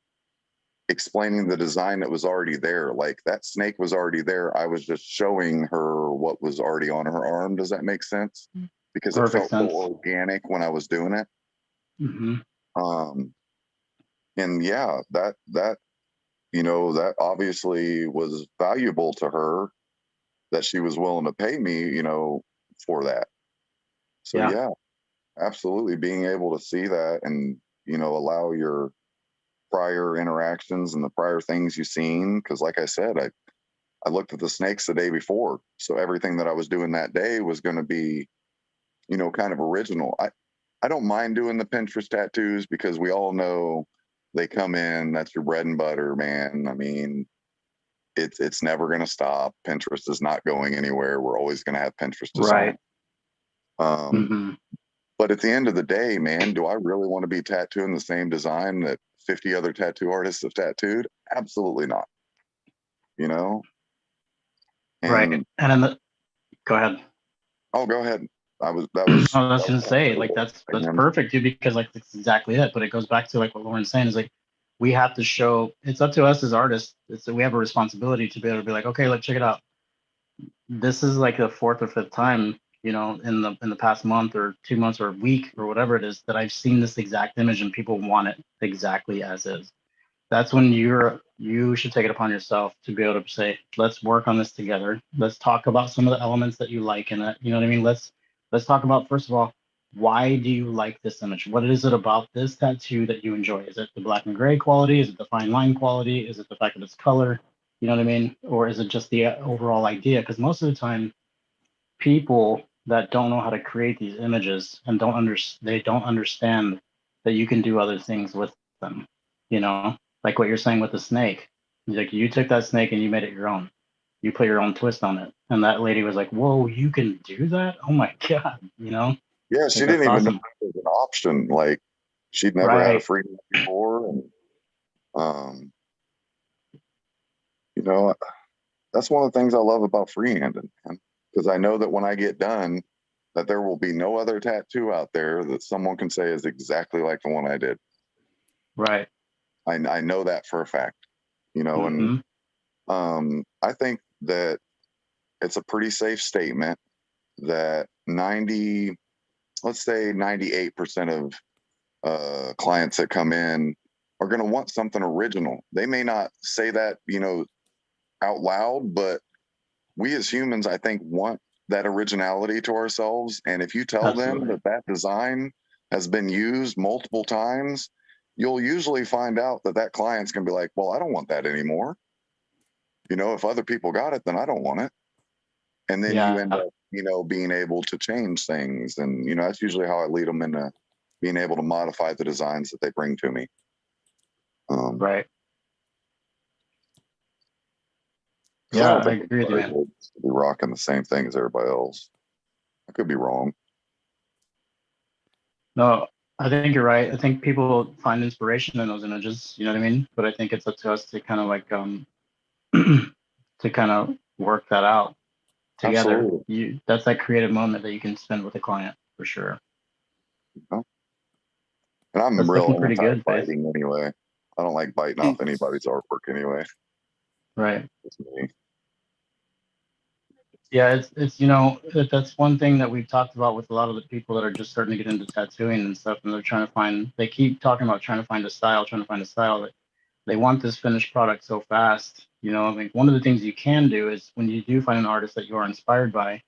Speaker 5: explaining the design that was already there. Like, that snake was already there. I was just showing her what was already on her arm. Does that make sense? Because it
Speaker 2: Perfect
Speaker 5: felt
Speaker 2: sense.
Speaker 5: so organic when I was doing it.
Speaker 2: Mm-hmm.
Speaker 5: And yeah, that that obviously was valuable to her, that she was willing to pay me, for that. So yeah, absolutely, being able to see that and allow your prior interactions and the prior things you've seen, because like I said, I looked at the snakes the day before, so everything that I was doing that day was going to be kind of original. I don't mind doing the Pinterest tattoos because we all know they come in, that's your bread and butter, man. I mean, it's never going to stop. Pinterest is not going anywhere. We're always going to have Pinterest design.
Speaker 2: Right. Mm-hmm.
Speaker 5: But at the end of the day, man, do I really want to be tattooing the same design that 50 other tattoo artists have tattooed? Absolutely not. And,
Speaker 2: right. And go ahead.
Speaker 5: Oh, go ahead.
Speaker 2: I was gonna say, like, that's perfect, dude, because like that's exactly it. But it goes back to like what Lauren's saying is like, we have to show, it's up to us as artists. We have a responsibility to be able to be like, okay, let's check it out. This is like the fourth or fifth time, in the past month or 2 months or a week or whatever it is, that I've seen this exact image and people want it exactly as is. That's when you should take it upon yourself to be able to say, let's work on this together. Let's talk about some of the elements that you like in it. You know what I mean? Let's talk about, first of all, why do you like this image? What is it about this tattoo that you enjoy? Is it the black and gray quality? Is it the fine line quality? Is it the fact that it's color? You know what I mean? Or is it just the overall idea? Because most of the time, people that don't know how to create these images and they don't understand that you can do other things with them. Like what you're saying with the snake. Like, you took that snake and you made it your own. You put your own twist on it. And that lady was like, whoa, you can do that? Oh my God.
Speaker 5: Yeah, she
Speaker 2: Like,
Speaker 5: didn't
Speaker 2: that's
Speaker 5: even know
Speaker 2: awesome.
Speaker 5: it was an option. Like, she'd never had a free before. And, that's one of the things I love about freehanding, man. Because I know that when I get done, that there will be no other tattoo out there that someone can say is exactly like the one I did.
Speaker 2: Right.
Speaker 5: I know that for a fact,
Speaker 2: Mm-hmm.
Speaker 5: and I think that it's a pretty safe statement that 98% of clients that come in are going to want something original. They may not say that, out loud, but we as humans, I think, want that originality to ourselves. And if you tell them
Speaker 2: Absolutely.
Speaker 5: that that design has been used multiple times, you'll usually find out that that client's going to be like, well, I don't want that anymore. If other people got it, then I don't want it. And then you end
Speaker 2: Yeah.
Speaker 5: up, being able to change things. And, that's usually how I lead them into being able to modify the designs that they bring to me.
Speaker 2: Right.
Speaker 5: 'Cause
Speaker 2: Yeah,
Speaker 5: don't
Speaker 2: I
Speaker 5: think
Speaker 2: agree with you,
Speaker 5: everybody
Speaker 2: man.
Speaker 5: needs to be rocking the same thing as everybody else. I could be wrong.
Speaker 2: No, I think you're right. I think people find inspiration in those images, you know what I mean? But I think it's up to us to kind of like to kind of work that out together.
Speaker 5: Absolutely.
Speaker 2: That's that creative moment that you can spend with a client for sure.
Speaker 5: And I'm
Speaker 2: That's
Speaker 5: real
Speaker 2: looking pretty good, Faith.
Speaker 5: anti-biting anyway. I don't like biting off anybody's artwork anyway.
Speaker 2: Right.
Speaker 5: It's me.
Speaker 2: Yeah, it's that's one thing that we've talked about with a lot of the people that are just starting to get into tattooing and stuff, and they keep talking about trying to find a style, that they want this finished product so fast. I mean, one of the things you can do is when you do find an artist that you are inspired by,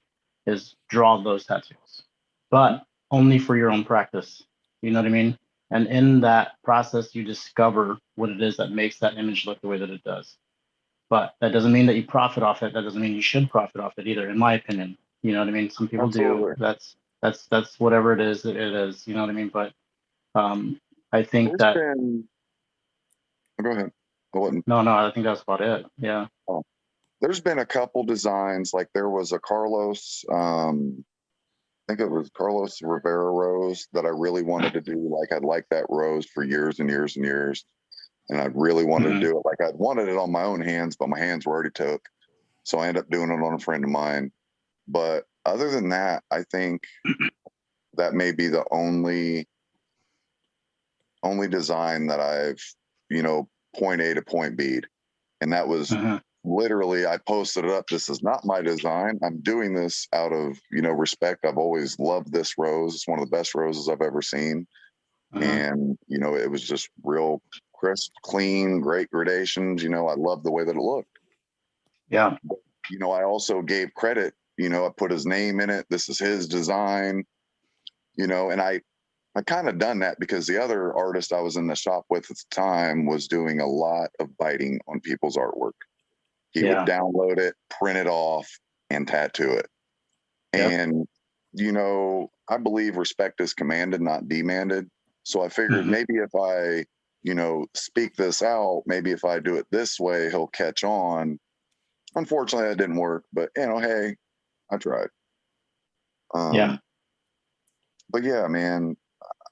Speaker 2: is draw those tattoos, but only for your own practice. You know what I mean? And in that process, you discover what it is that makes that image look the way that it does. But that doesn't mean that you profit off it. That doesn't mean you should profit off it either, in my opinion. You know what I mean? Some people do.
Speaker 5: Absolutely.
Speaker 2: That's whatever it is, it is. You know what I mean? But I think
Speaker 5: There's
Speaker 2: that
Speaker 5: been, go ahead. I wouldn't.
Speaker 2: no, I think that's about it. Yeah.
Speaker 5: Oh. There's been a couple designs, like there was a Carlos, I think it was Carlos Rivera rose that I really wanted to do. Like I'd liked that rose for years and years and years. And I really wanted to do it. Like I'd wanted it on my own hands, but my hands were already took. So I ended up doing it on a friend of mine. But other than that, I think that may be the only design that I've, point A to point B. And that was literally, I posted it up. This is not my design. I'm doing this out of, respect. I've always loved this rose. It's one of the best roses I've ever seen. And, it was just real crisp, clean, great gradations. I love the way that it looked.
Speaker 2: Yeah.
Speaker 5: I also gave credit, I put his name in it. This is his design, and I kind of done that because the other artist I was in the shop with at the time was doing a lot of biting on people's artwork. He would download it, print it off, and tattoo it. Yep. And, I believe respect is commanded, not demanded. So I figured maybe if I, speak this out, maybe if I do it this way, he'll catch on. Unfortunately, that didn't work, but hey, I tried.
Speaker 2: Yeah.
Speaker 5: But yeah, man,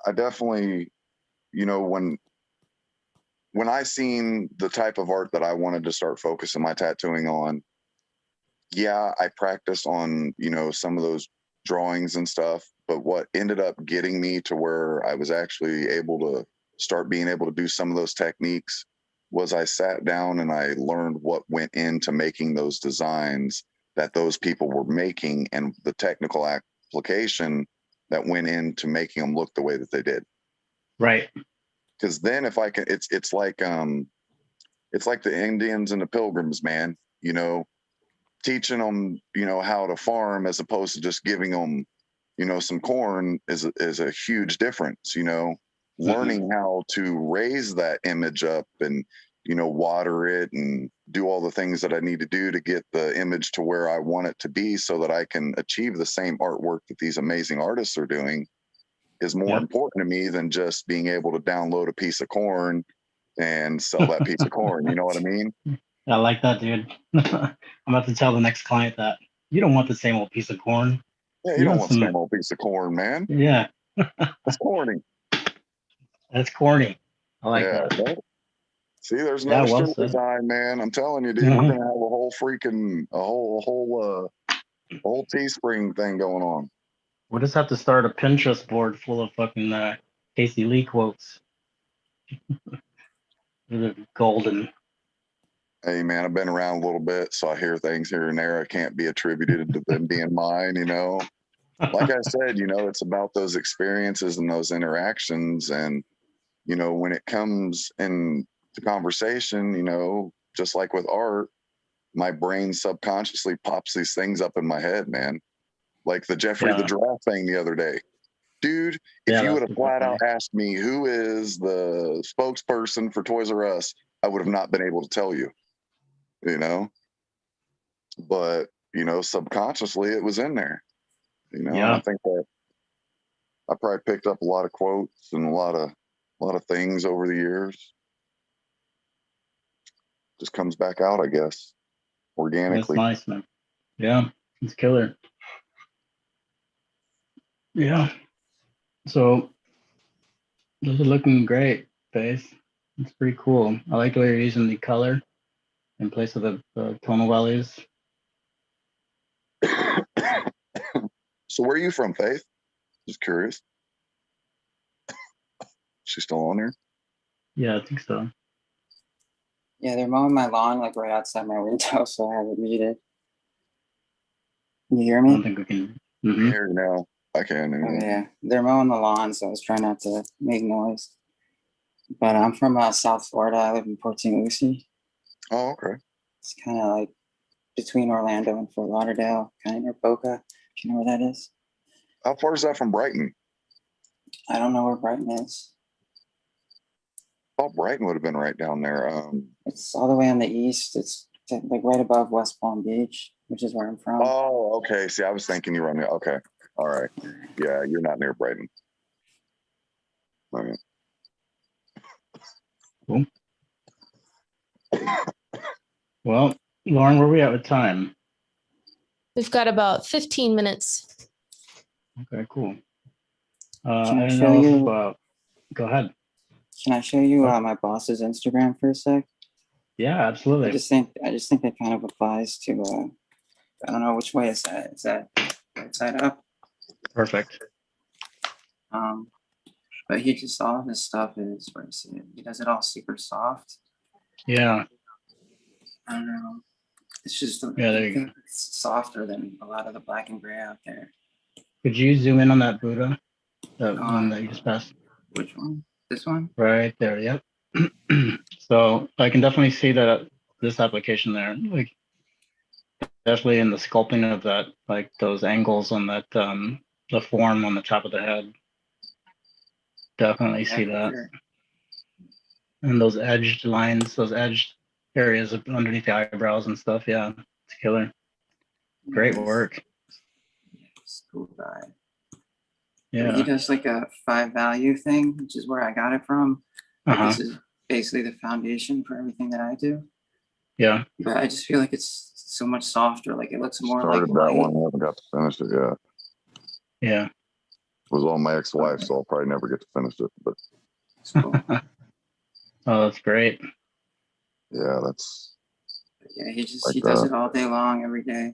Speaker 5: I definitely, when I seen the type of art that I wanted to start focusing my tattooing on, I practiced on, some of those drawings and stuff. But what ended up getting me to where I was actually able to start being able to do some of those techniques was I sat down and I learned what went into making those designs that those people were making and the technical application that went into making them look the way that they did.
Speaker 2: Right.
Speaker 5: Because then if I can, it's like the Indians and the Pilgrims, man, teaching them, how to farm as opposed to just giving them, some corn is a huge difference, learning how to raise that image up and, water it and do all the things that I need to do to get the image to where I want it to be so that I can achieve the same artwork that these amazing artists are doing is more important to me than just being able to download a piece of corn and sell that piece of corn. You know what I mean?
Speaker 2: I like that, dude. I'm about to tell the next client that you don't want the same old piece of corn.
Speaker 5: Yeah, you don't want the same old piece of corn, man.
Speaker 2: Yeah.
Speaker 5: That's corny.
Speaker 2: That's corny. I like that.
Speaker 5: Right? See, there's another strip design, man. I'm telling you, dude, we're gonna have a whole freaking whole Teespring thing going on.
Speaker 2: We'll just have to start a Pinterest board full of fucking Casey Lee quotes. Golden.
Speaker 5: Hey, man, I've been around a little bit, so I hear things here and there. I can't be attributed to them being mine, Like I said, it's about those experiences and those interactions. And, you know, when it comes in to conversation, you know, just like with art, my brain subconsciously pops these things up in my head, man. Like the Jeffrey the
Speaker 2: Yeah.
Speaker 5: Giraffe thing the other day. Dude, if
Speaker 2: Yeah,
Speaker 5: you would
Speaker 2: that's
Speaker 5: have
Speaker 2: super
Speaker 5: flat
Speaker 2: funny.
Speaker 5: out asked me who is the spokesperson for Toys R Us, I would have not been able to tell you, you know? But, you know, subconsciously it was in there. You know,
Speaker 2: Yeah.
Speaker 5: I think that I probably picked up a lot of quotes and a lot of things over the years. Just comes back out, I guess,
Speaker 2: That's
Speaker 5: organically.
Speaker 2: nice, man. Yeah, it's killer. Yeah. So those are looking great, Faith. It's pretty cool. I like the way you're using the color in place of the tonal values.
Speaker 5: So where are you from, Faith? Just curious. She's still on there?
Speaker 2: Yeah, I think so.
Speaker 3: Yeah, they're mowing my lawn like right outside my window, so I have it muted. You hear
Speaker 2: I
Speaker 3: me?
Speaker 2: don't think we can. Mhm.
Speaker 5: Here now. I can.
Speaker 3: Oh,
Speaker 5: Anyway.
Speaker 3: yeah, they're mowing the lawn, so I was trying not to make noise. But I'm from South Florida. I live in Port St. Lucie.
Speaker 5: Oh, okay.
Speaker 3: It's kind of like between Orlando and Fort Lauderdale, kind of near Boca. If you know where that is.
Speaker 5: How far is that from Brighton?
Speaker 3: I don't know where Brighton is.
Speaker 5: I thought Brighton would have been right down there.
Speaker 3: It's all the way on the east. It's like right above West Palm Beach, which is where I'm from.
Speaker 5: Oh, okay. See, I was thinking you were on the. Okay. All right. Yeah, you're not near Brighton. All right.
Speaker 2: Cool. Well, Lauren, where are we at with time?
Speaker 1: We've got about 15 minutes.
Speaker 2: Okay, cool.
Speaker 3: Can I
Speaker 2: I don't
Speaker 3: show
Speaker 2: know
Speaker 3: you?
Speaker 2: if go ahead.
Speaker 3: Can I show you my boss's Instagram for a sec?
Speaker 2: Yeah,
Speaker 3: I
Speaker 2: absolutely.
Speaker 3: just think that kind of applies to. I don't know which way is that. Is that right side up?
Speaker 2: Perfect.
Speaker 3: But he just all of his stuff is where you see it. He does it all super soft.
Speaker 2: Yeah.
Speaker 3: I don't know. It's just
Speaker 2: Yeah, there you go.
Speaker 3: it's softer than a lot of the black and gray out there.
Speaker 2: Could you zoom in on that Buddha? The one that you just passed?
Speaker 3: Which one? This one?
Speaker 2: Right there, yep. So I can definitely see that this application there, like definitely in the sculpting of that, like those angles on that, the form on the top of the head. Definitely see that.
Speaker 3: Sure.
Speaker 2: And those edged lines, those edged areas underneath the eyebrows and stuff. Yeah, it's killer. Great
Speaker 3: Nice.
Speaker 2: work.
Speaker 3: It's cool guy.
Speaker 2: Yeah.
Speaker 3: He does like a 5 value thing, which is where I got it from. Like this is basically the foundation for everything that I do.
Speaker 2: Yeah.
Speaker 3: But I just feel like it's so much softer. Like it looks more
Speaker 5: Started
Speaker 3: like
Speaker 5: that
Speaker 3: light.
Speaker 5: one. I haven't got to finish it yet.
Speaker 2: Yeah.
Speaker 5: It was on my ex-wife, so I'll probably never get to finish it. But
Speaker 3: It's cool.
Speaker 2: Oh, that's great.
Speaker 5: yeah, that's.
Speaker 3: Yeah, he just
Speaker 5: Like
Speaker 3: he does
Speaker 5: that.
Speaker 3: it all day long, every day.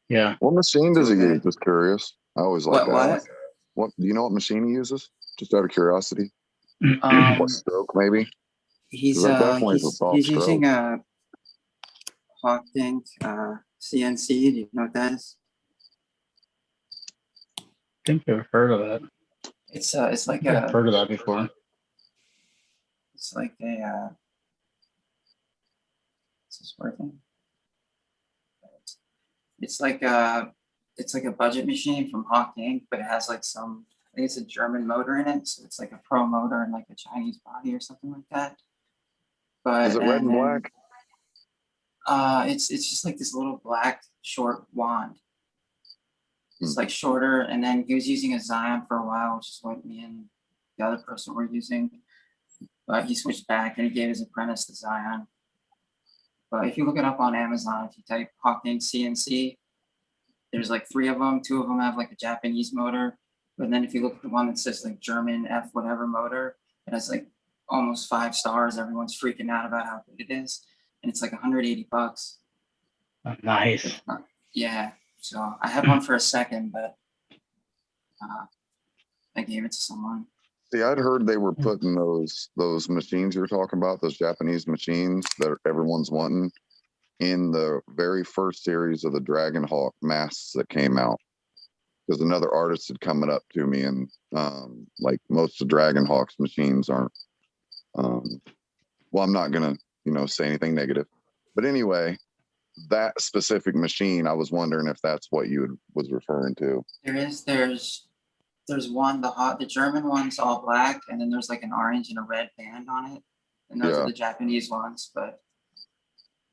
Speaker 2: Yeah.
Speaker 5: What machine does he
Speaker 3: Okay.
Speaker 5: use? Just curious. I always like
Speaker 3: What?
Speaker 5: What do you know? What machine he uses? Just out of curiosity.
Speaker 3: Um,
Speaker 5: What stroke, maybe?
Speaker 3: he's
Speaker 5: 'Cause that definitely is a soft
Speaker 3: he's
Speaker 5: stroke.
Speaker 3: using a Hawking CNC. Do you know what that is?
Speaker 2: I think I've heard of that.
Speaker 3: It's
Speaker 2: I
Speaker 3: like
Speaker 2: think I've heard of that before.
Speaker 3: it's like a is this working? It's like a budget machine from Hawking, but it has like some, I think it's a German motor in it, so it's like a pro motor and like a Chinese body or something like that. But
Speaker 5: Is it red and black?
Speaker 3: It's just like this little black short wand. It's
Speaker 5: Hmm.
Speaker 3: like shorter, and then he was using a Zion for a while, which is what me and the other person were using. But he switched back and he gave his apprentice the Zion. But if you look it up on Amazon, if you type Hawking CNC, there's like 3 of them. 2 of them have like a Japanese motor. But then if you look at the one that says like German F whatever motor, it has like almost 5 stars. Everyone's freaking out about how good it is. And it's like $180.
Speaker 2: Oh, nice.
Speaker 3: Yeah. So I had one for a second, but I gave it to someone.
Speaker 5: See, I'd heard they were putting those machines you're talking about, those Japanese machines that everyone's wanting, in the very first series of the Dragon Hawk masks that came out. Because another artist had come up to me and like most of Dragon Hawk's machines aren't Well, I'm not gonna, say anything negative, but anyway, that specific machine, I was wondering if that's what you was referring to.
Speaker 3: There's one, the German one's all black, and then there's like an orange and a red band on it, and those
Speaker 5: Yeah.
Speaker 3: are the Japanese ones. But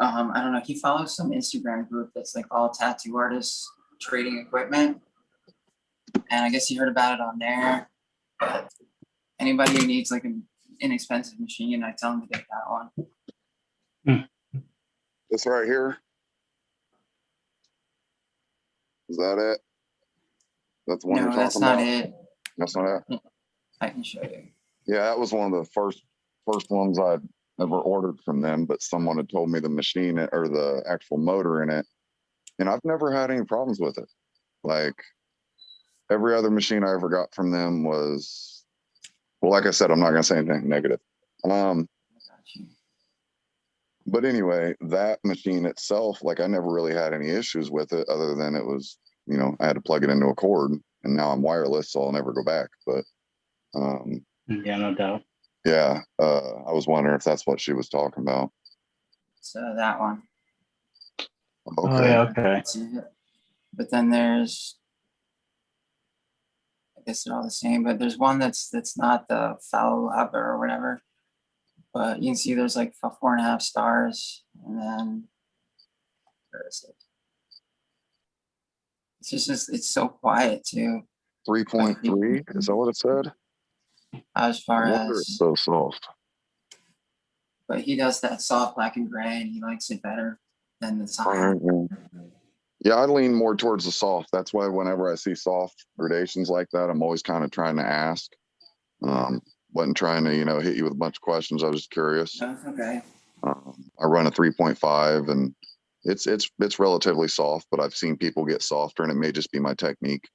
Speaker 3: I don't know. He follows some Instagram group that's like all tattoo artists trading equipment, and I guess he heard about it on there. But anybody who needs like an inexpensive machine, I tell them to get that one.
Speaker 5: This right here. Is that it? That's the one you're
Speaker 3: No,
Speaker 5: talking
Speaker 3: that's not
Speaker 5: about?
Speaker 3: it.
Speaker 5: That's not it.
Speaker 3: I can show you.
Speaker 5: Yeah, that was one of the first ones I'd ever ordered from them, but someone had told me the machine or the actual motor in it, and I've never had any problems with it. Like every other machine I ever got from them was, well, like I said, I'm not gonna say anything negative. But anyway, that machine itself, like I never really had any issues with it other than it was, I had to plug it into a cord, and now I'm wireless, so I'll never go back. But
Speaker 2: Yeah, no doubt.
Speaker 5: yeah, I was wondering if that's what she was talking about.
Speaker 3: So that one.
Speaker 2: Oh,
Speaker 5: Okay.
Speaker 2: yeah, okay.
Speaker 3: That's it. But then there's, I guess they're all the same, but there's one that's not the foul lab or whatever. But you can see there's like 4.5 stars, and then where is it? It's just it's so quiet too.
Speaker 5: 3.3, is that what it said?
Speaker 3: As far
Speaker 5: I wonder it's
Speaker 3: as,
Speaker 5: so soft.
Speaker 3: but he does that soft black and gray, and he likes it better than the
Speaker 5: All right,
Speaker 3: cyan.
Speaker 5: well, yeah, I lean more towards the soft. That's why whenever I see soft gradations like that, I'm always kind of trying to ask. Wasn't trying to, hit you with a bunch of questions. I was just curious.
Speaker 3: That's okay.
Speaker 5: I run a 3.5, and it's relatively soft, but I've seen people get softer, and it may just be my technique.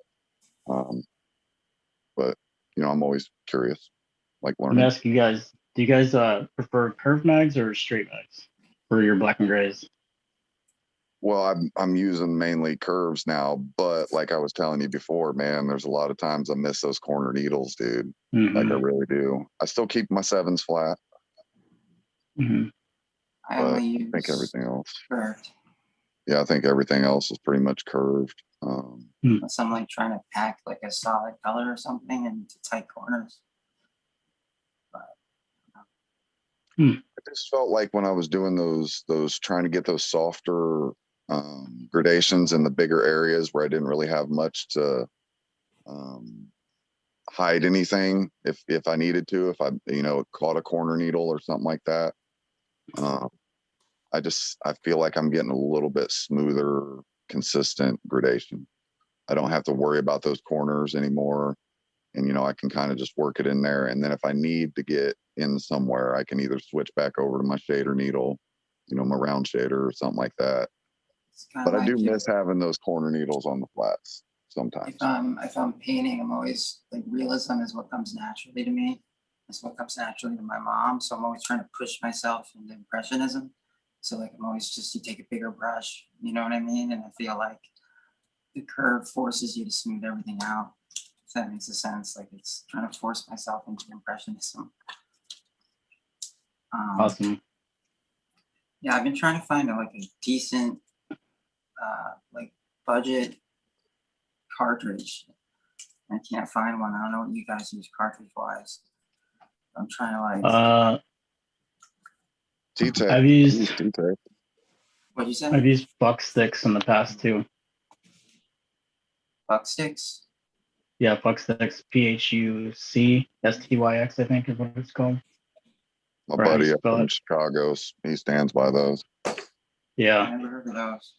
Speaker 5: But I'm always curious, like
Speaker 2: Let me
Speaker 5: learning.
Speaker 2: ask you guys, do you guys prefer curved mags or straight mags for your black and grays?
Speaker 5: Well, I'm using mainly curves now, but like I was telling you before, man, there's a lot of times I miss those corner needles, dude. Like I
Speaker 2: Mhm,
Speaker 5: really do. I still keep my 7s flat,
Speaker 2: mhm.
Speaker 3: I
Speaker 5: but
Speaker 3: only
Speaker 5: I
Speaker 3: use
Speaker 5: think everything else.
Speaker 3: curved.
Speaker 5: Yeah, I think everything else is pretty much curved.
Speaker 3: Unless I'm like trying to pack like a solid color or something into tight corners.
Speaker 5: I just felt like when I was doing those trying to get those softer gradations in the bigger areas where I didn't really have much to hide anything if I needed to, if I caught a corner needle or something like that. I feel like I'm getting a little bit smoother, consistent gradation. I don't have to worry about those corners anymore. And, I can kind of just work it in there. And then if I need to get in somewhere, I can either switch back over to my shader needle, my round shader or something like that.
Speaker 3: It's kind
Speaker 5: But
Speaker 3: of
Speaker 5: I do
Speaker 3: like
Speaker 5: miss having those corner needles on the flats sometimes.
Speaker 3: if I'm painting, I'm always like realism is what comes naturally to me. It's what comes naturally to my mom. So I'm always trying to push myself into impressionism. So like I'm always just, you take a bigger brush, you know what I mean? And I feel like the curve forces you to smooth everything out. If that makes a sense, like it's trying to force myself into impressionism.
Speaker 2: Awesome.
Speaker 3: Yeah, I've been trying to find like a decent, like budget cartridge. I can't find one. I don't know what you guys use cartridge wise. I'm trying to like.
Speaker 5: T-Tech.
Speaker 2: I've used
Speaker 5: T-Tech.
Speaker 3: What'd you say?
Speaker 2: I've used buck sticks in the past too.
Speaker 3: Buck sticks.
Speaker 2: Yeah, buck sticks, PHUCSTYX, I think is what it's called.
Speaker 5: My
Speaker 2: Or how you
Speaker 5: buddy up
Speaker 2: spell
Speaker 5: in
Speaker 2: it.
Speaker 5: Chicago, he stands by those.
Speaker 2: Yeah,
Speaker 3: I never heard of those.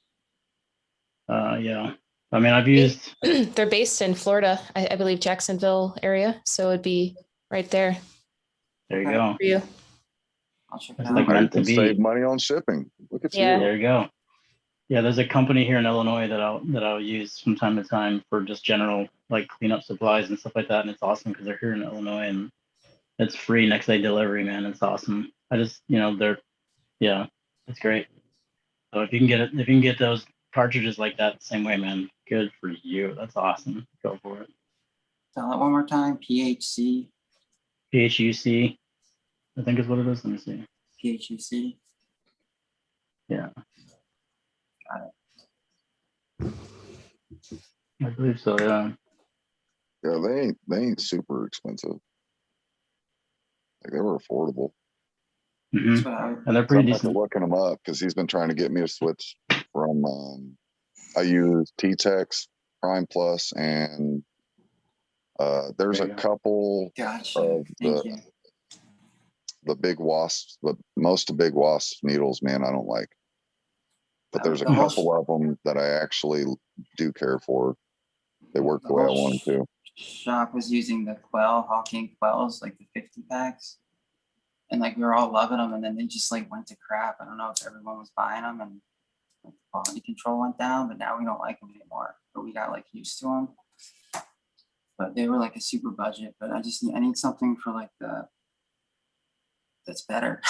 Speaker 2: yeah. I mean, I've used.
Speaker 1: They're based in Florida, I believe Jacksonville area. So it'd be right there
Speaker 2: There you
Speaker 3: Okay.
Speaker 2: go.
Speaker 1: for you.
Speaker 3: I'll check
Speaker 2: It's
Speaker 3: it
Speaker 2: like
Speaker 3: out.
Speaker 2: meant to
Speaker 5: You save
Speaker 2: be.
Speaker 5: money on shipping. Look at
Speaker 1: Yeah.
Speaker 5: you.
Speaker 2: There you go. Yeah, there's a company here in Illinois that I'll use from time to time for just general like cleanup supplies and stuff like that, and it's awesome because they're here in Illinois and it's free next day delivery, man. It's awesome. I just it's great. So if you can get those cartridges like that the same way, man, good for you. That's awesome. Go for it.
Speaker 3: Tell it one more time. PHC.
Speaker 2: PHUC I think is what it is. Let me see.
Speaker 3: PHUC.
Speaker 2: Yeah.
Speaker 3: Got
Speaker 2: I believe so. Yeah.
Speaker 5: Yeah, they ain't super expensive. Like they were affordable.
Speaker 2: Mhm.
Speaker 3: That's what I would,
Speaker 2: And they're
Speaker 5: So
Speaker 2: pretty
Speaker 5: I'm about to
Speaker 2: decent.
Speaker 5: looking him up because he's been trying to get me to switch from. I use T-Tex Prime Plus, and there's
Speaker 2: There
Speaker 5: a
Speaker 2: you go.
Speaker 5: couple
Speaker 3: gotcha.
Speaker 5: of
Speaker 3: Thank you.
Speaker 5: the big wasps, but most of big wasp needles, man, I don't like. But there's a
Speaker 3: The whole
Speaker 5: couple of them that I actually do care for. They work the way I
Speaker 3: whole
Speaker 5: want them to.
Speaker 3: shop was using the Hawking Quells, like the 50 packs. And like we were all loving them, and then they just like went to crap. I don't know if everyone was buying them, and like, the quality control went down, but now we don't like them anymore. But we got like used to them. But they were like a super budget. But I need something for like that's better.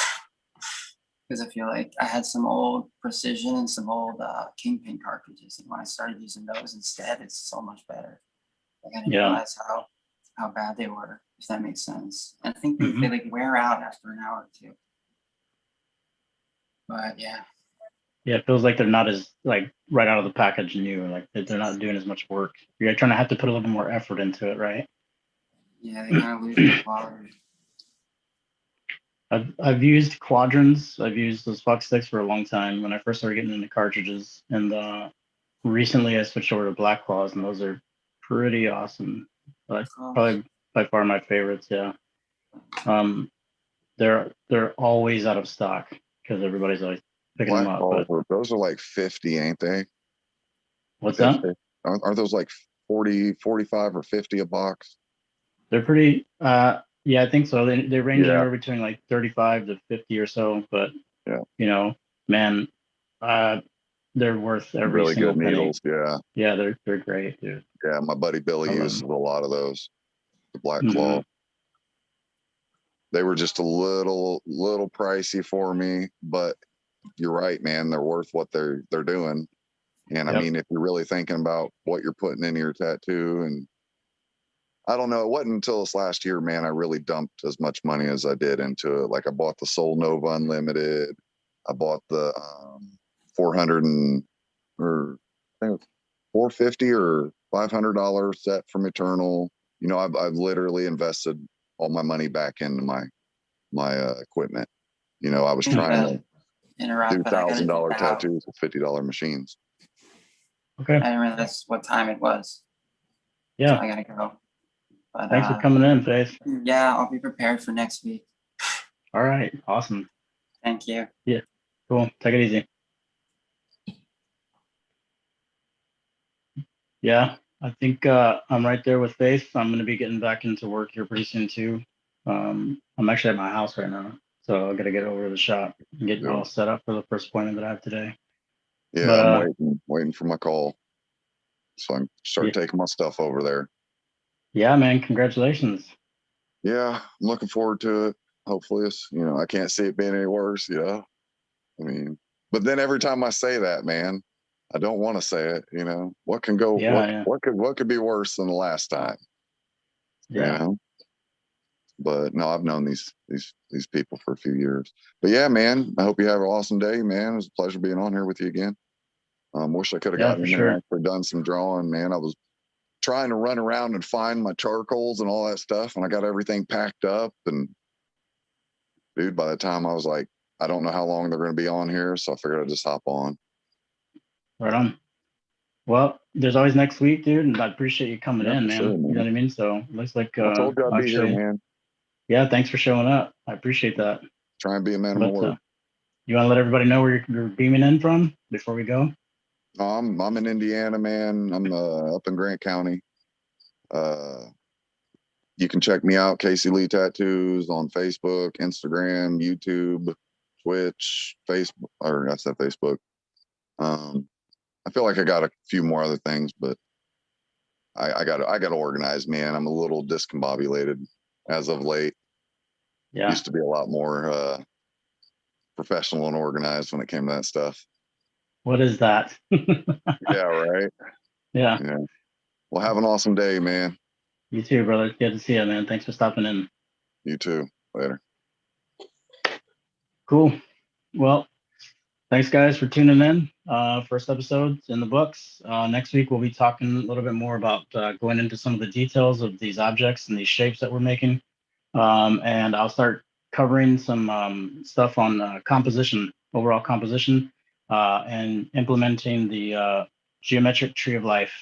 Speaker 3: Because I feel like I had some old Precision and some old Kingpin cartridges, and when I started using those instead, it's so much better. Like I didn't
Speaker 2: Yeah.
Speaker 3: realize how bad they were, if that makes sense. And I think they
Speaker 2: Mhm.
Speaker 3: like wear out after an hour or two. But yeah,
Speaker 2: Yeah, it feels like they're not as like right out of the package new. Like they're not doing as much work. You're trying to have to put a little more effort into it, right?
Speaker 3: yeah, they kind of lose their quality.
Speaker 2: I've used quadrants. I've used those Fox sticks for a long time when I first started getting into cartridges, and recently I switched over to Black Claws, and those are pretty awesome. Like probably by far my favorites. Yeah. They're always out of stock because everybody's always picking them
Speaker 5: Black
Speaker 2: up.
Speaker 5: balls,
Speaker 2: But
Speaker 5: those are like 50, ain't they?
Speaker 2: what's that?
Speaker 5: Aren't those like 40, 45 or 50 a box?
Speaker 2: They're pretty. Yeah, I think so. They range
Speaker 5: Yeah.
Speaker 2: anywhere between like 35 to 50 or so. But
Speaker 5: Yeah.
Speaker 2: you know, man, they're worth every
Speaker 5: Really
Speaker 2: single
Speaker 5: good
Speaker 2: penny.
Speaker 5: needles. Yeah.
Speaker 2: Yeah, they're great, dude.
Speaker 5: Yeah. My buddy Billy
Speaker 2: I love
Speaker 5: uses
Speaker 2: them.
Speaker 5: a lot of those. The Black
Speaker 2: Mhm.
Speaker 5: Claw. They were just a little pricey for me, but you're right, man. They're worth what they're doing. And I
Speaker 2: Yep.
Speaker 5: mean, if you're really thinking about what you're putting into your tattoo, and I don't know, it wasn't until this last year, man, I really dumped as much money as I did into it. Like I bought the Soul Nova Unlimited. I bought the 400 or I think it was 450 or $500 set from Eternal. You know, I've literally invested all my money back into my equipment. You know, I was trying to
Speaker 3: Interrupt,
Speaker 5: do
Speaker 3: but I gotta
Speaker 5: $1,000
Speaker 3: dip out.
Speaker 5: tattoos with $50 machines.
Speaker 2: Okay.
Speaker 3: I didn't realize what time it was. So
Speaker 2: Yeah.
Speaker 3: I gotta go. But
Speaker 2: Thanks for coming in, Faith.
Speaker 3: yeah, I'll be prepared for next week.
Speaker 2: All right. Awesome.
Speaker 3: Thank you.
Speaker 2: Cool. Take it easy. Yeah, I think I'm right there with Faith. I'm going to be getting back into work here pretty soon too. I'm actually at my house right now, so I got to get over to the shop and get
Speaker 5: Yeah.
Speaker 2: all set up for the first appointment that I have today.
Speaker 5: Yeah,
Speaker 2: But,
Speaker 5: I'm waiting for my call. So I can start taking my stuff over there.
Speaker 2: Yeah, man, congratulations.
Speaker 5: Yeah, I'm looking forward to it. Hopefully it's, you know, I can't see it being any worse, you know. I mean, but then every time I say that, man, I don't want to say it, you know. What can go
Speaker 2: Yeah,
Speaker 5: what could be worse than the last time?
Speaker 2: yeah.
Speaker 5: You know? But no, I've known these people for a few years. But yeah, man, I hope you have an awesome day, man. It was a pleasure being on here with you again. Wish I could have
Speaker 2: Yeah,
Speaker 5: gotten
Speaker 2: for
Speaker 5: in there
Speaker 2: sure.
Speaker 5: and actually done some drawing, man. I was trying to run around and find my charcoals and all that stuff, and I got everything packed up. And dude, by the time I was like, I don't know how long they're going to be on here, so I figured I'd just hop on.
Speaker 2: Right on. Well, there's always next week, dude, and I appreciate you coming
Speaker 5: Yeah,
Speaker 2: in,
Speaker 5: for
Speaker 2: man.
Speaker 5: sure,
Speaker 2: You know
Speaker 5: man.
Speaker 2: what I mean? So it looks like
Speaker 5: I told you I'd be here,
Speaker 2: actually,
Speaker 5: man.
Speaker 2: yeah, thanks for showing up. I appreciate that.
Speaker 5: Try and be a man of my
Speaker 2: But
Speaker 5: word.
Speaker 2: you want to let everybody know where you're beaming in from before we go?
Speaker 5: No, I'm in Indiana, man. I'm up in Grant County. You can check me out, Casey Lee Tattoos, on Facebook, Instagram, YouTube, Twitch, Facebook, or I said Facebook. I feel like I got a few more other things, but I got to organize, man. I'm a little discombobulated as of late.
Speaker 2: Yeah.
Speaker 5: Used to be a lot more professional and organized when it came to that stuff.
Speaker 2: What is that?
Speaker 5: Yeah, right.
Speaker 2: Yeah.
Speaker 5: Yeah. Well, have an awesome day, man.
Speaker 2: You too, brother. Good to see you, man. Thanks for stopping in.
Speaker 5: You too. Later.
Speaker 2: Cool. Well, thanks guys for tuning in. First episode's in the books. Next week, we'll be talking a little bit more about going into some of the details of these objects and these shapes that we're making. And I'll start covering some stuff on composition, overall composition, and implementing the geometric tree of life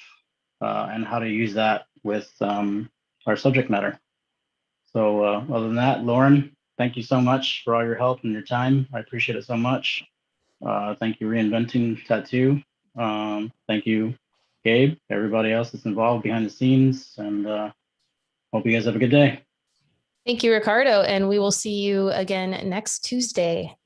Speaker 2: and how to use that with our subject matter. So other than that, Lauren, thank you so much for all your help and your time. I appreciate it so much. Thank you, Reinventing Tattoo. Thank you, Gabe, everybody else that's involved behind the scenes, and hope you guys have a good day.
Speaker 1: Thank you, Ricardo. And we will see you again next Tuesday.